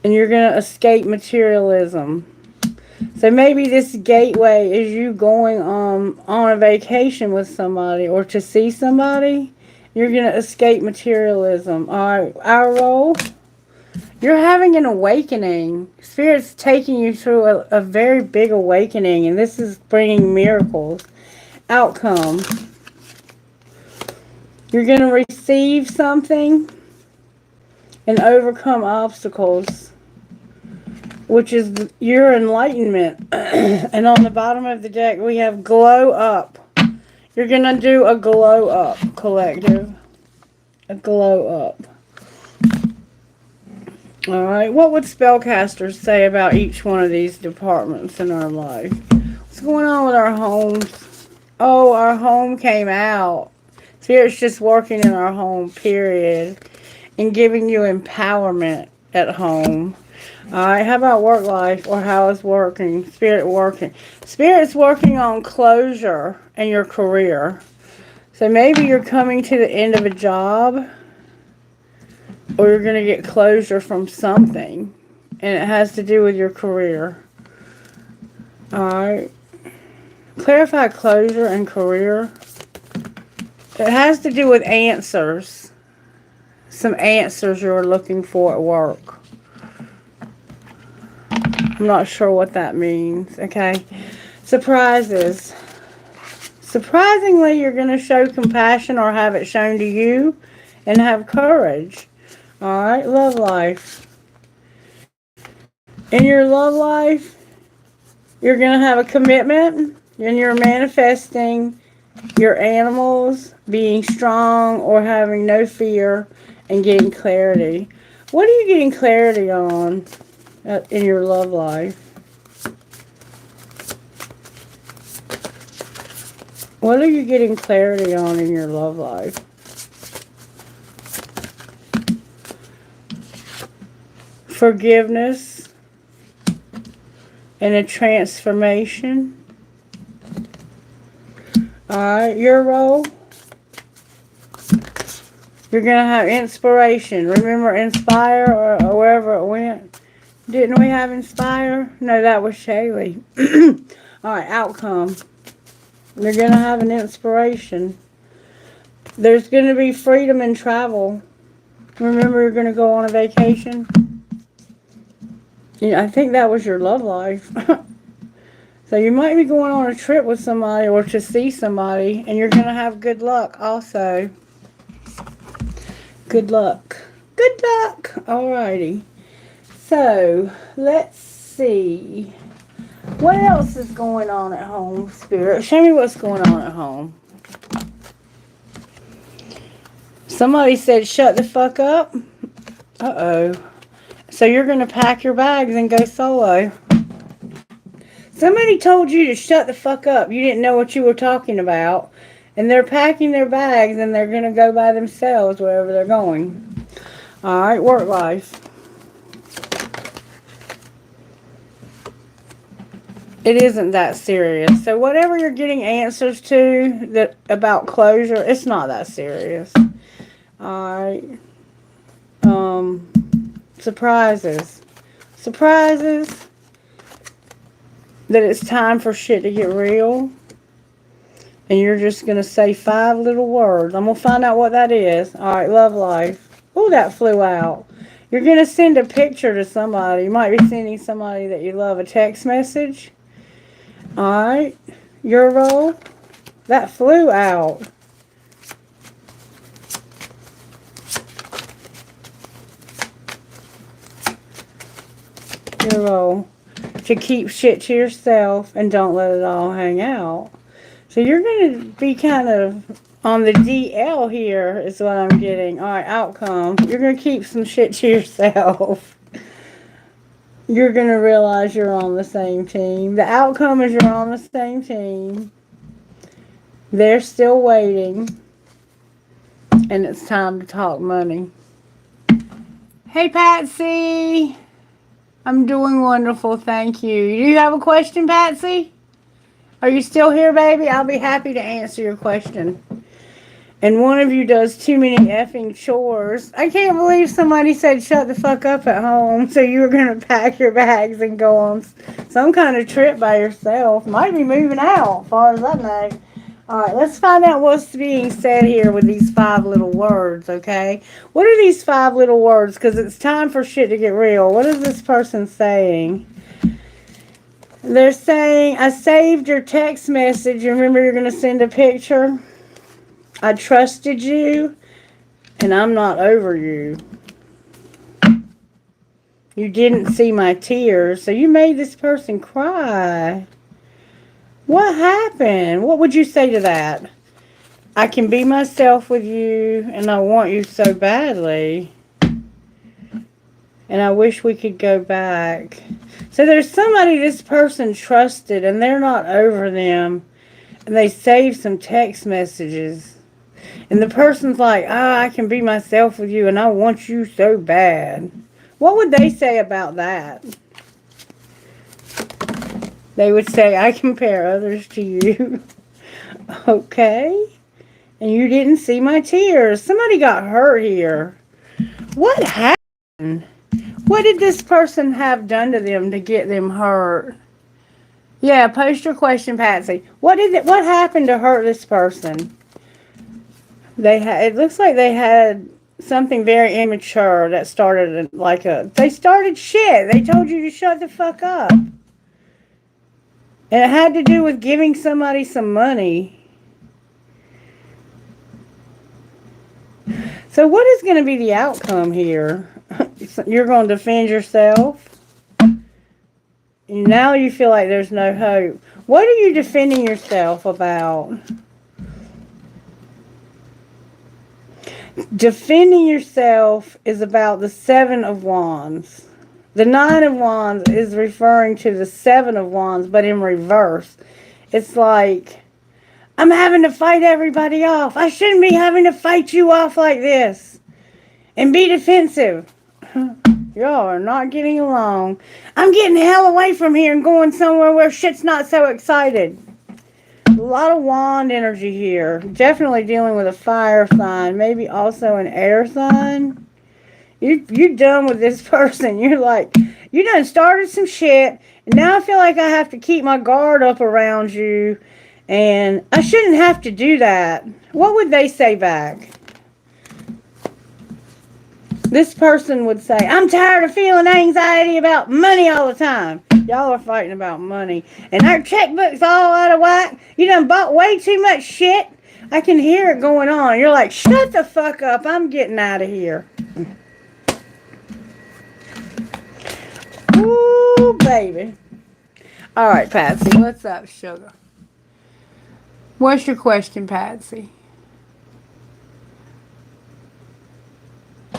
And you're going to escape materialism. So maybe this gateway is you going on a vacation with somebody or to see somebody. You're going to escape materialism. Alright, our role. You're having an awakening. Spirit's taking you through a very big awakening. And this is bringing miracles. Outcome. You're going to receive something and overcome obstacles, which is your enlightenment. And on the bottom of the deck, we have glow up. You're going to do a glow up, collective. A glow up. Alright, what would spellcasters say about each one of these departments in our life? What's going on with our homes? Oh, our home came out. Spirit's just working in our home, period. And giving you empowerment at home. Alright, how about work life or how it's working? Spirit working. Spirit's working on closure in your career. So maybe you're coming to the end of a job. Or you're going to get closure from something. And it has to do with your career. Alright. Clarify closure and career. It has to do with answers. Some answers you're looking for at work. I'm not sure what that means. Okay. Surprises. Surprisingly, you're going to show compassion or have it shown to you. And have courage. Alright, love life. In your love life, you're going to have a commitment. And you're manifesting your animals being strong or having no fear and getting clarity. What are you getting clarity on in your love life? What are you getting clarity on in your love life? Forgiveness and a transformation. Alright, your role. You're going to have inspiration. Remember inspire or wherever it went? Didn't we have inspire? No, that was Shaylee. Alright, outcome. You're going to have an inspiration. There's going to be freedom in travel. Remember you're going to go on a vacation? Yeah, I think that was your love life. So you might be going on a trip with somebody or to see somebody. And you're going to have good luck also. Good luck. Good luck. Alrighty. So, let's see. What else is going on at home, Spirit? Show me what's going on at home. Somebody said shut the fuck up. Uh-oh. So you're going to pack your bags and go solo. Somebody told you to shut the fuck up. You didn't know what you were talking about. And they're packing their bags and they're going to go by themselves wherever they're going. Alright, work life. It isn't that serious. So whatever you're getting answers to that about closure, it's not that serious. Alright. Surprises. Surprises. That it's time for shit to get real. And you're just going to say 5 little words. I'm going to find out what that is. Alright, love life. Oh, that flew out. You're going to send a picture to somebody. You might be sending somebody that you love a text message. Alright. Your role. That flew out. Your role. To keep shit to yourself and don't let it all hang out. So you're going to be kind of on the DL here is what I'm getting. Alright, outcome. You're going to keep some shit to yourself. You're going to realize you're on the same team. The outcome is you're on the same team. They're still waiting. And it's time to talk money. Hey, Patsy. I'm doing wonderful, thank you. Do you have a question, Patsy? Are you still here, baby? I'll be happy to answer your question. And one of you does too many effing chores. I can't believe somebody said shut the fuck up at home. So you were going to pack your bags and go on some kind of trip by yourself. Might be moving out, as far as I know. Alright, let's find out what's being said here with these 5 little words, okay? What are these 5 little words? Because it's time for shit to get real. What is this person saying? They're saying, I saved your text message. Remember, you're going to send a picture? I trusted you, and I'm not over you. You didn't see my tears, so you made this person cry. What happened? What would you say to that? I can be myself with you, and I want you so badly. And I wish we could go back. So there's somebody this person trusted, and they're not over them, and they saved some text messages. And the person's like, I can be myself with you, and I want you so bad. What would they say about that? They would say, I compare others to you. Okay. And you didn't see my tears. Somebody got hurt here. What happened? What did this person have done to them to get them hurt? Yeah, post your question, Patsy. What happened to hurt this person? It looks like they had something very immature that started they started shit. They told you to shut the fuck up. And it had to do with giving somebody some money. So what is going to be the outcome here? You're going to defend yourself. Now you feel like there's no hope. What are you defending yourself about? Defending yourself is about the 7 of Wands. The 9 of Wands is referring to the 7 of Wands, but in reverse. It's like, I'm having to fight everybody off. I shouldn't be having to fight you off like this. And be defensive. Y'all are not getting along. I'm getting the hell away from here and going somewhere where shit's not so excited. A lot of wand energy here. Definitely dealing with a fire sign. Maybe also an air sign. You're done with this person. You're like, you done started some shit. And now I feel like I have to keep my guard up around you. And I shouldn't have to do that. What would they say back? This person would say, I'm tired of feeling anxiety about money all the time. Y'all are fighting about money. And our checkbook's all out of whack. You done bought way too much shit. I can hear it going on. You're like, shut the fuck up. I'm getting out of here. Ooh, baby. All right, Patsy. What's up, sugar? What's your question, Patsy?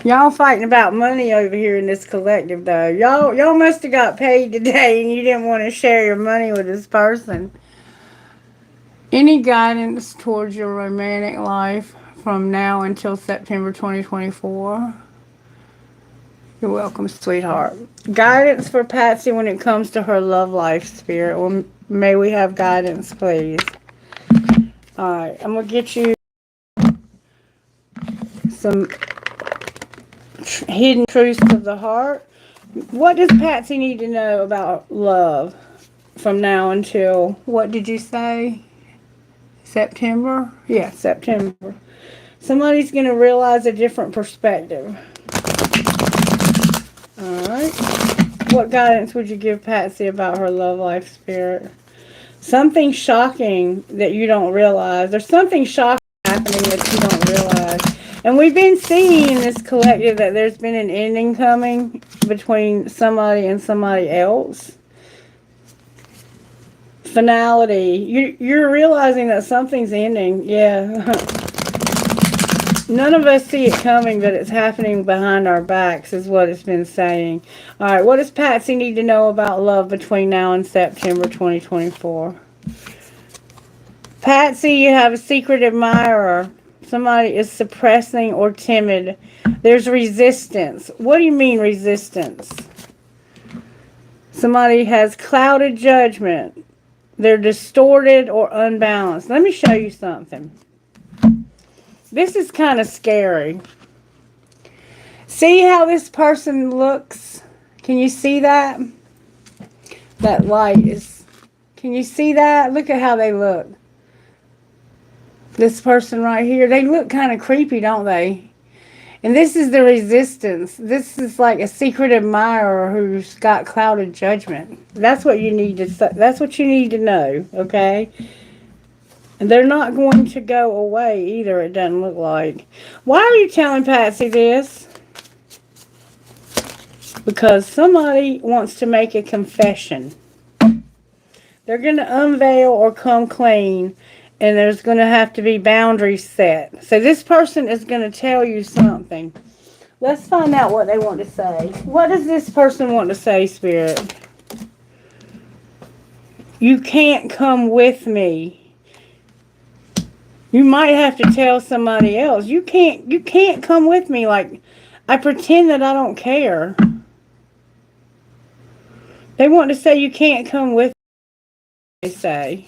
Y'all fighting about money over here in this collective, though. Y'all must have got paid today and you didn't want to share your money with this person. Any guidance towards your romantic life from now until September 2024? You're welcome, sweetheart. Guidance for Patsy when it comes to her love life, Spirit. Well, may we have guidance, please? Alright, I'm going to get you some hidden truths of the heart. What does Patsy need to know about love from now until, what did you say? September? Yeah, September. Somebody's going to realize a different perspective. Alright. What guidance would you give Patsy about her love life, Spirit? Something shocking that you don't realize. There's something shocking happening that you don't realize. And we've been seeing in this collective that there's been an ending coming between somebody and somebody else. Finality. You're realizing that something's ending. Yeah. None of us see it coming, but it's happening behind our backs is what it's been saying. Alright, what does Patsy need to know about love between now and September 2024? Patsy, you have a secret admirer. Somebody is suppressing or timid. There's resistance. What do you mean resistance? Somebody has clouded judgment. They're distorted or unbalanced. Let me show you something. This is kind of scary. See how this person looks? Can you see that? That light is... Can you see that? Look at how they look. This person right here, they look kind of creepy, don't they? And this is the resistance. This is like a secret admirer who's got clouded judgment. That's what you need to. That's what you need to know. Okay. And they're not going to go away either. It doesn't look like. Why are you telling Patsy this? Because somebody wants to make a confession. They're going to unveil or come clean. And there's going to have to be boundaries set. So this person is going to tell you something. Let's find out what they want to say. What does this person want to say, Spirit? You can't come with me. You might have to tell somebody else. You can't come with me. Like, I pretend that I don't care. They want to say you can't come with me, they say.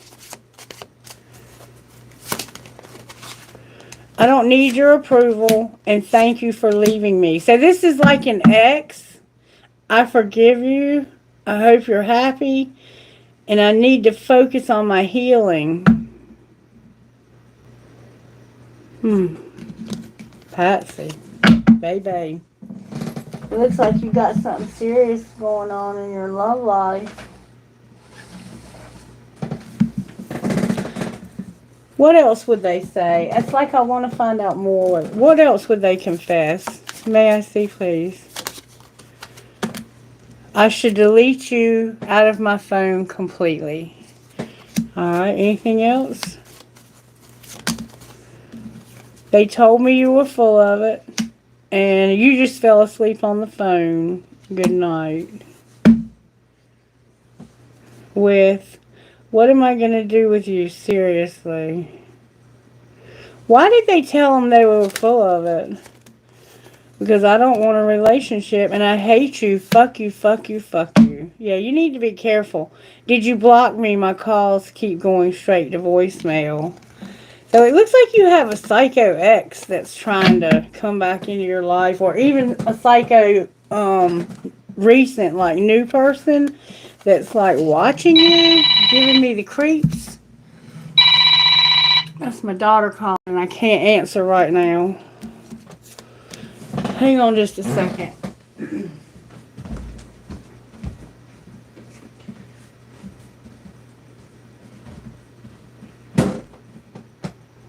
I don't need your approval, and thank you for leaving me. So this is like an ex. I forgive you. I hope you're happy. And I need to focus on my healing. Patsy. Baby. It looks like you got something serious going on in your love life. What else would they say? It's like I want to find out more. What else would they confess? May I see, please? I should delete you out of my phone completely. Alright, anything else? They told me you were full of it. And you just fell asleep on the phone. Good night. With... What am I going to do with you? Seriously. Why did they tell them they were full of it? Because I don't want a relationship and I hate you. Fuck you, fuck you, fuck you. Yeah, you need to be careful. Did you block me? My calls keep going straight to voicemail. So it looks like you have a psycho ex that's trying to come back into your life. Or even a psycho recent, like new person that's like watching you, giving me the creeps. That's my daughter calling and I can't answer right now. Hang on just a second.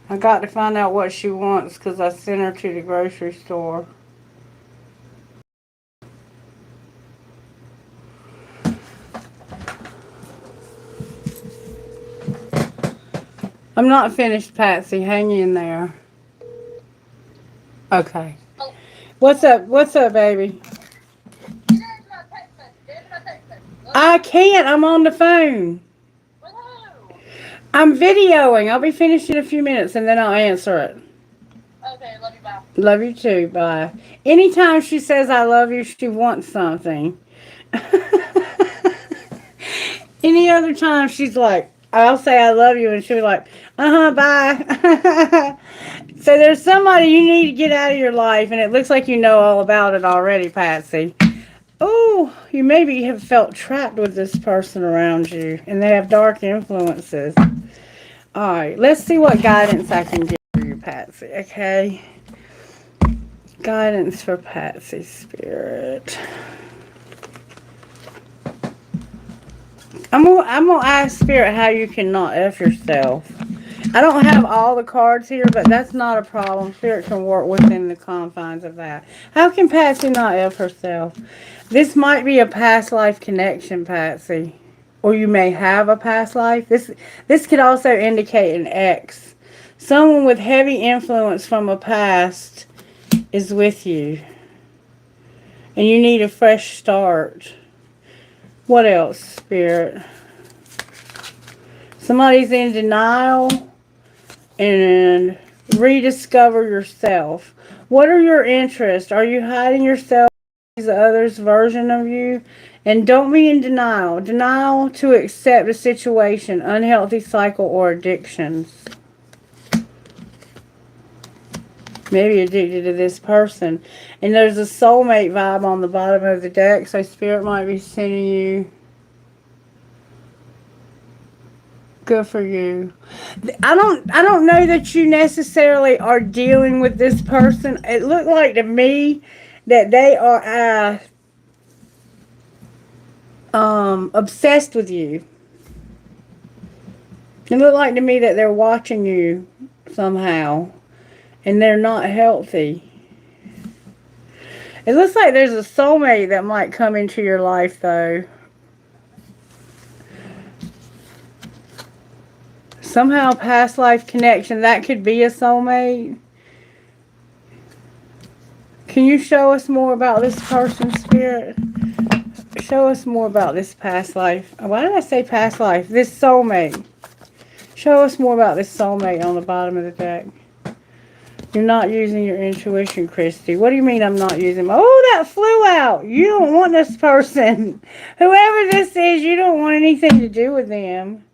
I got to find out what she wants because I sent her to the grocery store. I'm not finished, Patsy. Hang in there. Okay. What's up? What's up, baby? I can't. I'm on the phone. I'm videoing. I'll be finished in a few minutes and then I'll answer it. Okay, love you, bye. Love you too. Bye. Anytime she says I love you, she wants something. Any other time she's like, I'll say I love you and she'll be like, bye. So there's somebody you need to get out of your life and it looks like you know all about it already, Patsy. Oh, you maybe have felt trapped with this person around you and they have dark influences. Alright, let's see what guidance I can give you, Patsy, okay? Guidance for Patsy, Spirit. I'm gonna ask Spirit how you can not F yourself. I don't have all the cards here, but that's not a problem. Spirit can work within the confines of that. How can Patsy not F herself? This might be a past life connection, Patsy. Or you may have a past life. This could also indicate an ex. Someone with heavy influence from a past is with you. And you need a fresh start. What else, Spirit? Somebody's in denial and rediscover yourself. What are your interests? Are you hiding yourself as others' version of you And don't be in denial. Denial to accept a situation, unhealthy cycle, or addictions. Maybe addicted to this person. And there's a soulmate vibe on the bottom of the deck, so Spirit might be sending you. Good for you. I don't know that you necessarily are dealing with this person. It looked like to me that they are obsessed with you. It looked like to me that they're watching you somehow, and they're not healthy. It looks like there's a soulmate that might come into your life, though. Somehow past life connection. That could be a soulmate. Can you show us more about this person, Spirit? Show us more about this past life. Why did I say past life? This soulmate. Show us more about this soulmate on the bottom of the deck. You're not using your intuition, Christy. What do you mean I'm not using? Oh, that flew out. You don't want this person. Whoever this is, you don't want anything to do with them.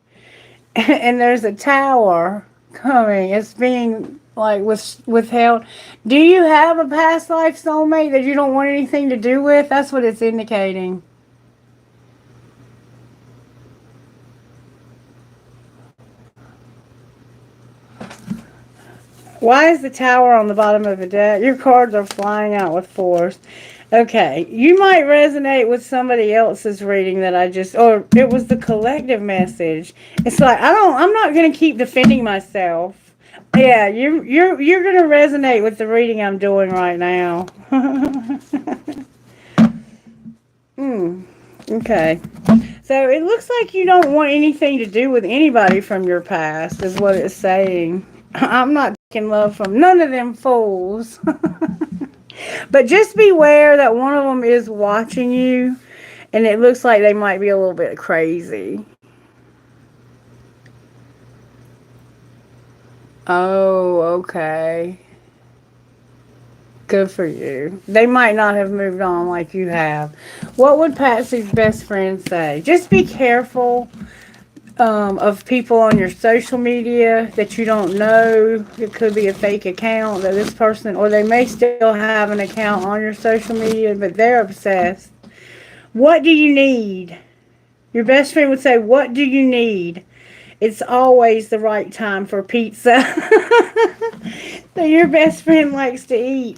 And there's a tower coming. It's being like withheld. Do you have a past life soulmate that you don't want anything to do with? That's what it's indicating. Why is the tower on the bottom of the deck? Your cards are flying out with force. Okay, you might resonate with somebody else's reading that I just, or it was the collective message. It's like I'm not gonna keep defending myself. Yeah, you're gonna resonate with the reading I'm doing right now. Okay. So it looks like you don't want anything to do with anybody from your past, is what it's saying. I'm not taking love from none of them fools. But just beware that one of them is watching you, and it looks like they might be a little bit crazy. Oh, okay. Good for you. They might not have moved on like you have. What would Patsy's best friend say? Just be careful of people on your social media that you don't know. It could be a fake account that this person, or they may still have an account on your social media, but they're obsessed. What do you need? Your best friend would say, what do you need? It's always the right time for pizza. So your best friend likes to eat.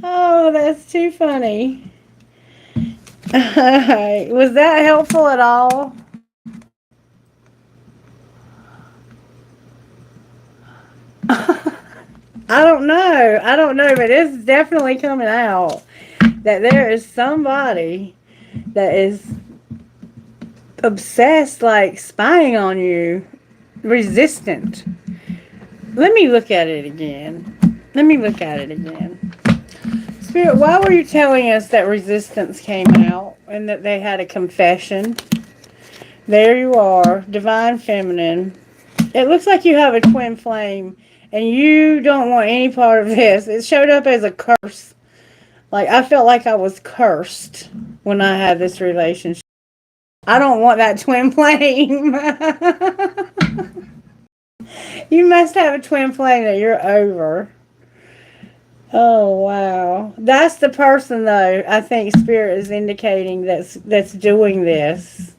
Oh, that's too funny. Alright, was that helpful at all? I don't know, but it's definitely coming out that there is somebody that is obsessed, like spying on you, resistant. Let me look at it again. Spirit, why were you telling us that resistance came out and that they had a confession? There you are, divine feminine. It looks like you have a twin flame and you don't want any part of this. It showed up as a curse. Like, I felt like I was cursed when I had this relationship. I don't want that twin flame. You must have a twin flame that you're over. Oh, wow. That's the person, though, I think Spirit is indicating that's doing this.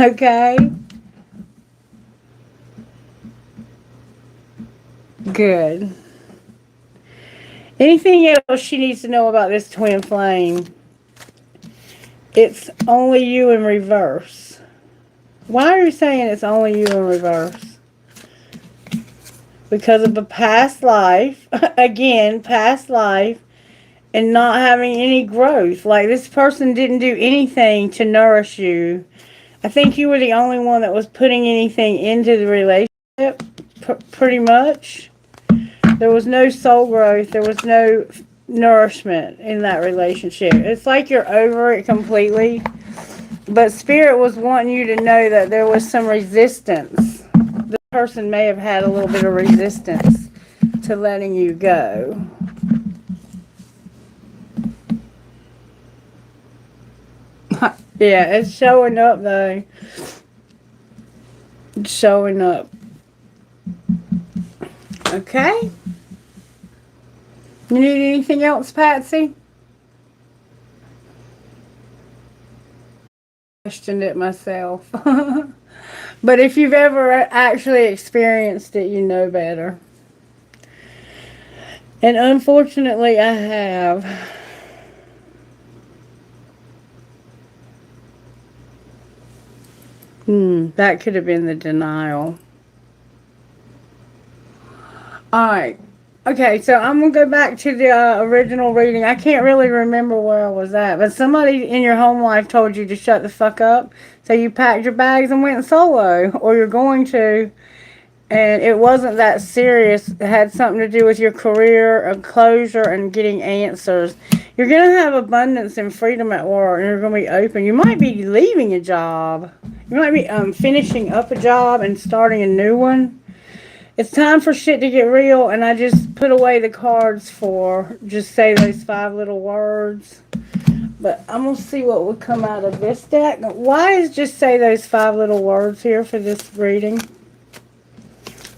Okay? Good. Anything else she needs to know about this twin flame? It's only you in reverse. Why are you saying it's only you in reverse? Because of a past life. Again, past life. And not having any growth. Like, this person didn't do anything to nourish you. I think you were the only one that was putting anything into the relationship. Pretty much. There was no soul growth. There was no nourishment in that relationship. It's like you're over it completely. But Spirit was wanting you to know that there was some resistance. The person may have had a little bit of resistance to letting you go. Yeah, it's showing up though. It's showing up. Okay. You need anything else, Patsy? Questioned it myself. But if you've ever actually experienced it, you know better. And unfortunately, I have. That could have been the denial. Alright. Okay, so I'm going to go back to the original reading. I can't really remember where I was at, but somebody in your home life told you to shut the fuck up. So you packed your bags and went solo, or you're going to. And it wasn't that serious. It had something to do with your career, a closure, and getting answers. You're going to have abundance and freedom at work, and you're going to be open. You might be leaving a job. You might be finishing up a job and starting a new one. It's time for shit to get real, and I just put away the cards for just say those 5 little words. But I'm going to see what would come out of this deck. Why is just say those 5 little words here for this reading?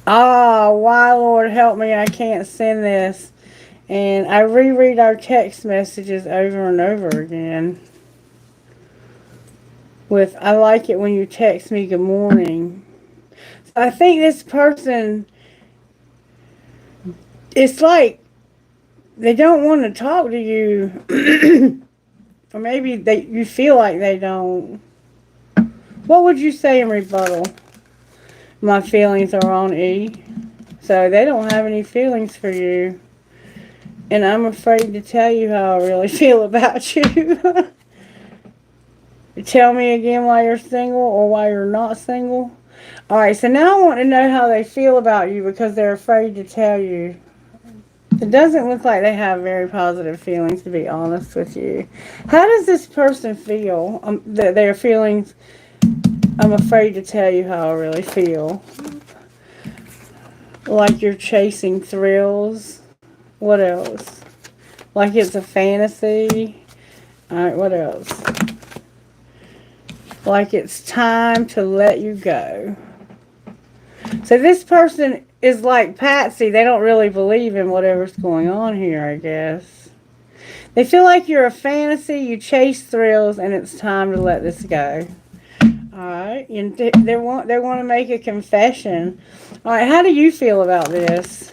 Ah, why, Lord, help me, I can't send this. And I reread our text messages over and over again. With, I like it when you text me good morning. I think this person, it's like they don't want to talk to you. Or maybe you feel like they don't. What would you say in rebuttal? My feelings are on E. So they don't have any feelings for you. And I'm afraid to tell you how I really feel about you. Tell me again why you're single or why you're not single. Alright, so now I want to know how they feel about you because they're afraid to tell you. It doesn't look like they have very positive feelings, to be honest with you. How does this person feel? Their feelings, I'm afraid to tell you how I really feel. Like you're chasing thrills. What else? Like it's a fantasy. Alright, what else? Like it's time to let you go. So this person is like Patsy. They don't really believe in whatever's going on here, I guess. They feel like you're a fantasy, you chase thrills, and it's time to let this go. Alright, and they want to make a confession. Alright, how do you feel about this?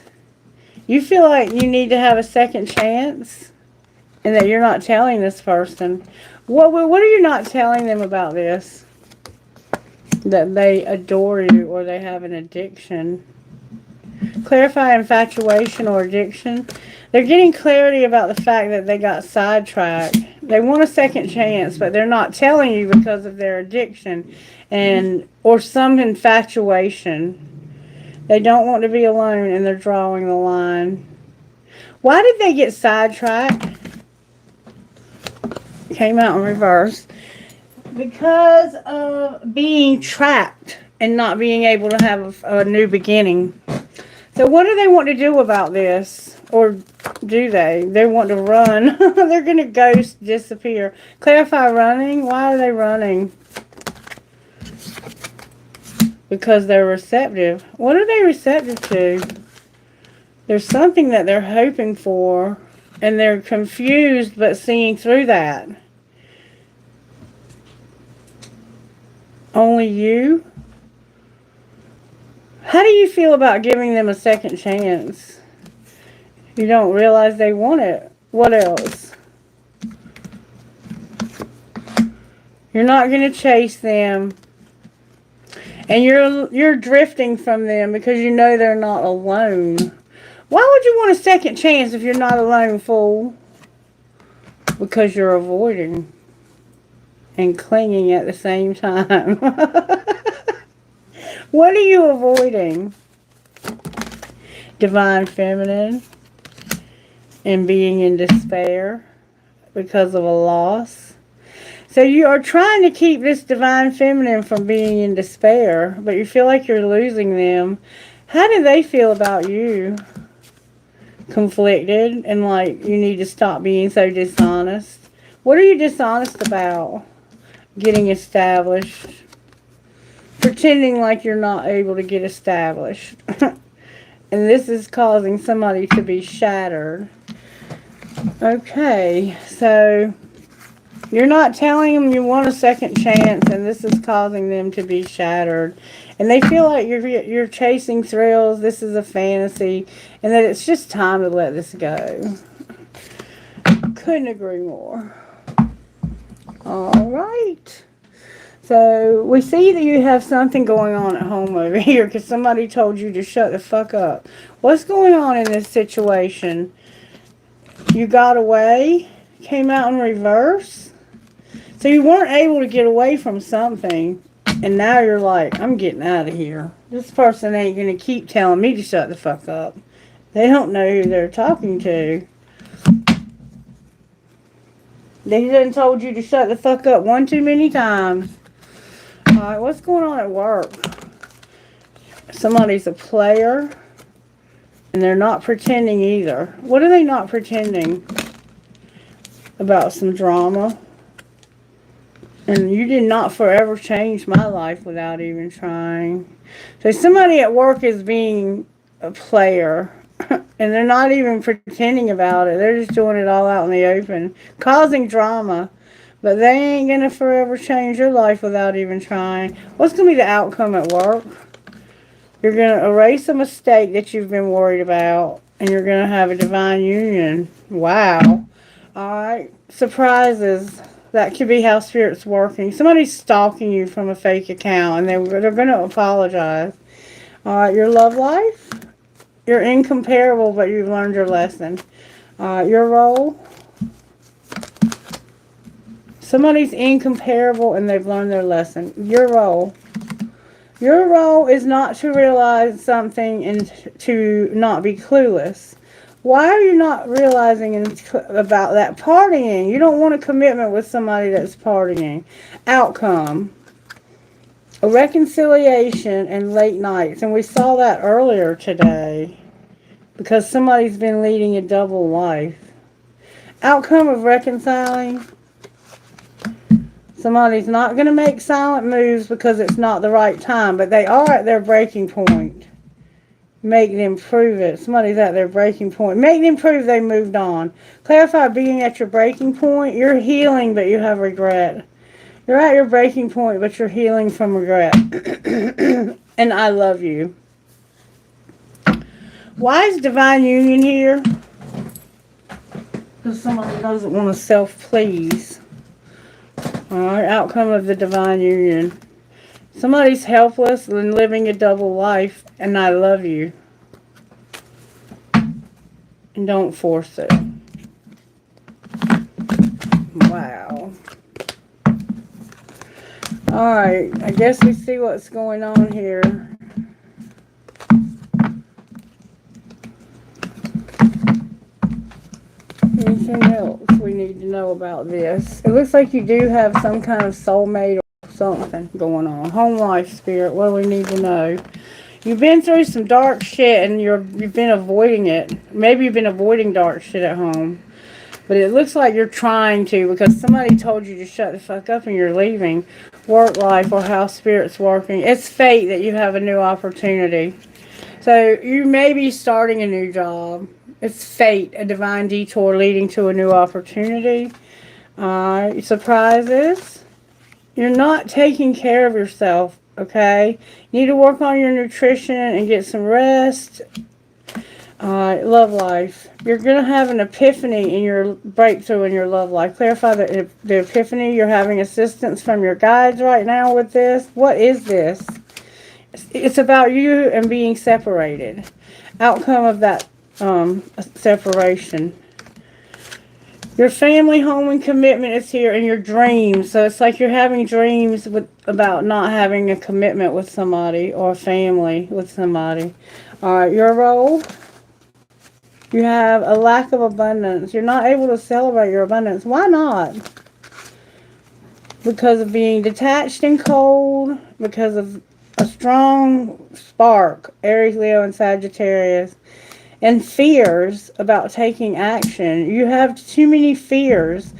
You feel like you need to have a second chance? And that you're not telling this person. What are you not telling them about this? That they adore you or they have an addiction. Clarify infatuation or addiction. They're getting clarity about the fact that they got sidetracked. They want a second chance, but they're not telling you because of their addiction or some infatuation. They don't want to be alone and they're drawing the line. Why did they get sidetracked? Came out in reverse. Because of being trapped and not being able to have a new beginning. So what do they want to do about this? Or do they? They want to run. They're going to ghost, disappear. Clarify running. Why are they running? Because they're receptive. What are they receptive to? There's something that they're hoping for. And they're confused but seeing through that. Only you? How do you feel about giving them a second chance? You don't realize they want it. What else? You're not going to chase them. And you're drifting from them because you know they're not alone. Why would you want a second chance if you're not alone, fool? Because you're avoiding. And clinging at the same time. What are you avoiding? Divine feminine. And being in despair. Because of a loss. So you are trying to keep this divine feminine from being in despair. But you feel like you're losing them. How do they feel about you? Conflicted. And like you need to stop being so dishonest. What are you dishonest about? getting established. Pretending like you're not able to get established. And this is causing somebody to be shattered. Okay, so you're not telling them you want a second chance, and this is causing them to be shattered. And they feel like you're chasing thrills, this is a fantasy, and that it's just time to let this go. Couldn't agree more. Alright. So, we see that you have something going on at home over here because somebody told you to shut the fuck up. What's going on in this situation? You got away? Came out in reverse? So you weren't able to get away from something, and now you're like, I'm getting out of here. This person ain't going to keep telling me to shut the fuck up. They don't know who they're talking to. They done told you to shut the fuck up one too many times. Alright, what's going on at work? Somebody's a player, and they're not pretending either. What are they not pretending? About some drama. And you did not forever change my life without even trying. So somebody at work is being a player. And they're not even pretending about it. They're just doing it all out in the open. Causing drama. But they ain't going to forever change your life without even trying. What's going to be the outcome at work? You're going to erase a mistake that you've been worried about. And you're going to have a divine union. Wow. Alright. Surprises. That could be how Spirit's working. Somebody's stalking you from a fake account, and they're going to apologize. Your love life? You're incomparable, but you've learned your lesson. Your role? Somebody's incomparable, and they've learned their lesson. Your role? Your role is not to realize something and to not be clueless. Why are you not realizing about that partying? You don't want a commitment with somebody that's partying. Outcome. A reconciliation and late nights. And we saw that earlier today. Because somebody's been leading a double life. Outcome of reconciling. Somebody's not going to make silent moves because it's not the right time. But they are at their breaking point. Make them prove it. Somebody's at their breaking point. Make them prove they moved on. Clarify being at your breaking point. You're healing, but you have regret. You're at your breaking point, but you're healing from regret. And I love you. Why is divine union here? Because somebody doesn't want to self-please. Alright, outcome of the divine union. Somebody's helpless and living a double life, and I love you. And don't force it. Wow. Alright, I guess we see what's going on here. Anything else we need to know about this? It looks like you do have some kind of soulmate something going on. Home life, Spirit, what do we need to know? You've been through some dark shit and you've been avoiding it. Maybe you've been avoiding dark shit at home. But it looks like you're trying to because somebody told you to shut the fuck up and you're leaving. Work life or how Spirit's working. It's fate that you have a new opportunity. So you may be starting a new job. It's fate, a divine detour leading to a new opportunity. Surprises. You're not taking care of yourself, okay? You need to work on your nutrition and get some rest. Love life. You're going to have an epiphany in your breakthrough in your love life. Clarify the epiphany. You're having assistance from your guides right now with this. What is this? It's about you and being separated. Outcome of that separation. Your family, home, and commitment is here in your dreams. So it's like you're having dreams about not having a commitment with somebody or a family with somebody. Alright, your role. You have a lack of abundance. You're not able to celebrate your abundance. Why not? Because of being detached and cold. Because of a strong spark. Aries, Leo, and Sagittarius. And fears about taking action. You have too many fears.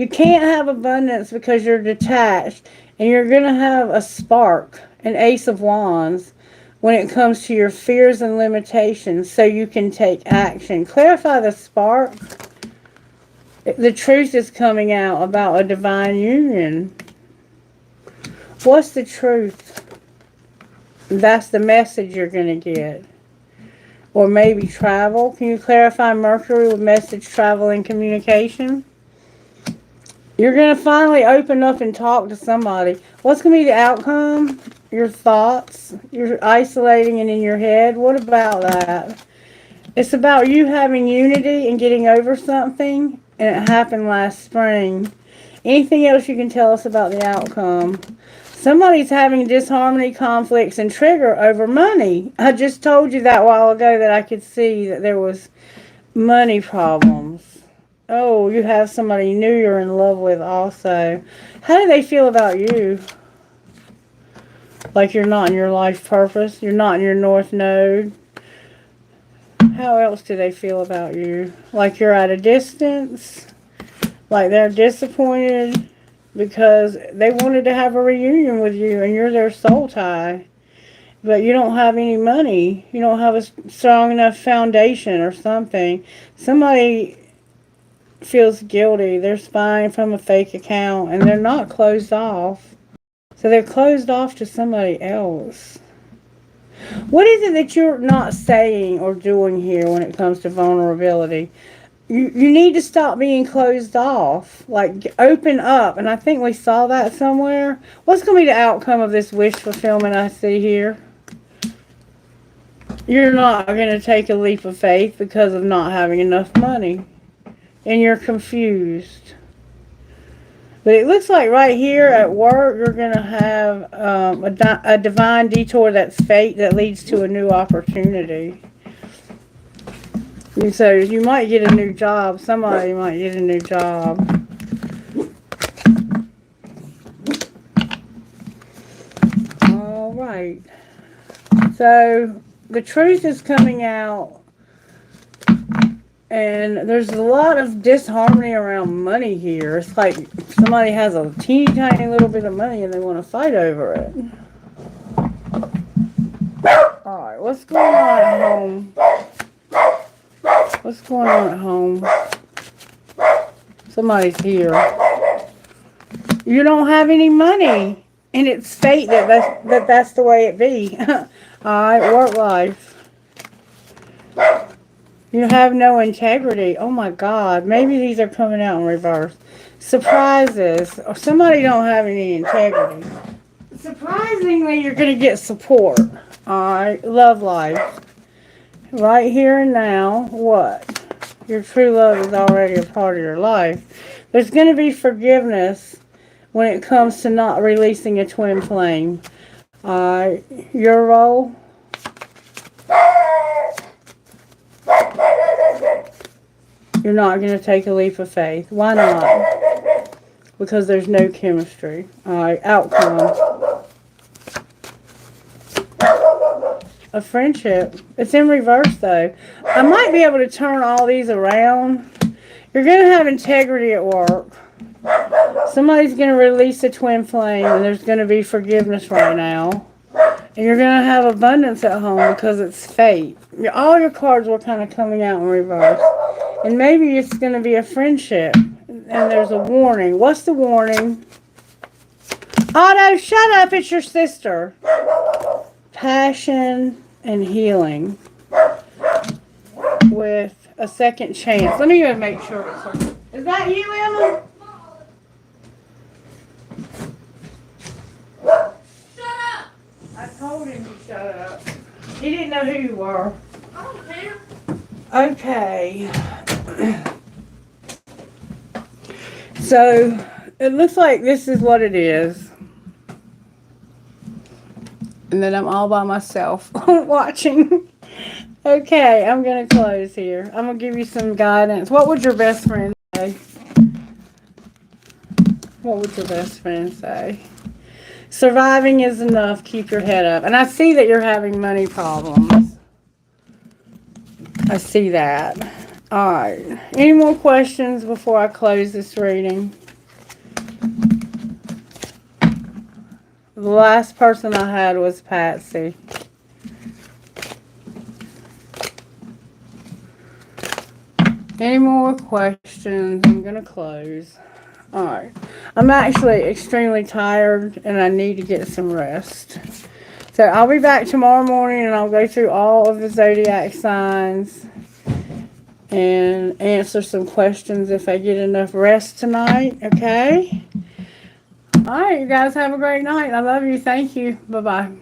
You can't have abundance because you're detached, and you're going to have a spark, an Ace of Wands, when it comes to your fears and limitations, so you can take action. Clarify the spark. The truth is coming out about a divine union. What's the truth? That's the message you're going to get. Or maybe travel. Can you clarify Mercury with message, travel, and communication? You're going to finally open up and talk to somebody. What's going to be the outcome? Your thoughts. You're isolating it in your head. What about that? It's about you having unity and getting over something, and it happened last spring. Anything else you can tell us about the outcome? Somebody's having disharmony, conflicts, and trigger over money. I just told you that a while ago that I could see that there was money problems. Oh, you have somebody new you're in love with also. How do they feel about you? Like you're not in your life purpose. You're not in your north node. How else do they feel about you? Like you're at a distance? Like they're disappointed because they wanted to have a reunion with you and you're their soul tie. But you don't have any money. You don't have a strong enough foundation or something. Somebody feels guilty. They're spying from a fake account and they're not closed off. So they're closed off to somebody else. What is it that you're not saying or doing here when it comes to vulnerability? You need to stop being closed off. Like, open up. And I think we saw that somewhere. What's going to be the outcome of this wish fulfillment I see here? You're not going to take a leap of faith because of not having enough money. And you're confused. But it looks like right here at work, you're going to have a divine detour that's fate that leads to a new opportunity. And so you might get a new job. Somebody might get a new job. All right. So the truth is coming out. And there's a lot of disharmony around money here. It's like somebody has a teeny tiny little bit of money and they want to fight over it. Alright, what's going on at home? What's going on at home? Somebody's here. You don't have any money. And it's fate that's the way it be. Alright, work life. You have no integrity. Oh my God. Maybe these are coming out in reverse. Surprises. Or somebody don't have any integrity. Surprisingly, you're going to get support. Alright. Love life. Right here and now. What? Your true love is already a part of your life. There's going to be forgiveness when it comes to not releasing a twin flame. Alright. Your role. You're not going to take a leap of faith. Why not? Because there's no chemistry. Alright, outcome. A friendship. It's in reverse though. I might be able to turn all these around. You're going to have integrity at work. Somebody's going to release a twin flame and there's going to be forgiveness right now. And you're going to have abundance at home because it's fate. All your cards were kind of coming out in reverse. And maybe it's going to be a friendship. And there's a warning. What's the warning? Otto, shut up. It's your sister. Passion and healing. With a second chance. Let me go make sure it's her. Is that you, Emma? I told him to shut up. He didn't know who you were. I don't care. Okay. So, it looks like this is what it is. And then I'm all by myself watching. Okay, I'm going to close here. I'm going to give you some guidance. What would your best friend say? What would your best friend say? Surviving is enough. Keep your head up. And I see that you're having money problems. I see that. Alright. Any more questions before I close this reading? The last person I had was Patsy. Any more questions? I'm going to close. Alright. I'm actually extremely tired and I need to get some rest. So I'll be back tomorrow morning and I'll go through all of the zodiac signs and answer some questions if I get enough rest tonight. Okay? Alright, you guys have a great night. I love you. Thank you. Bye-bye.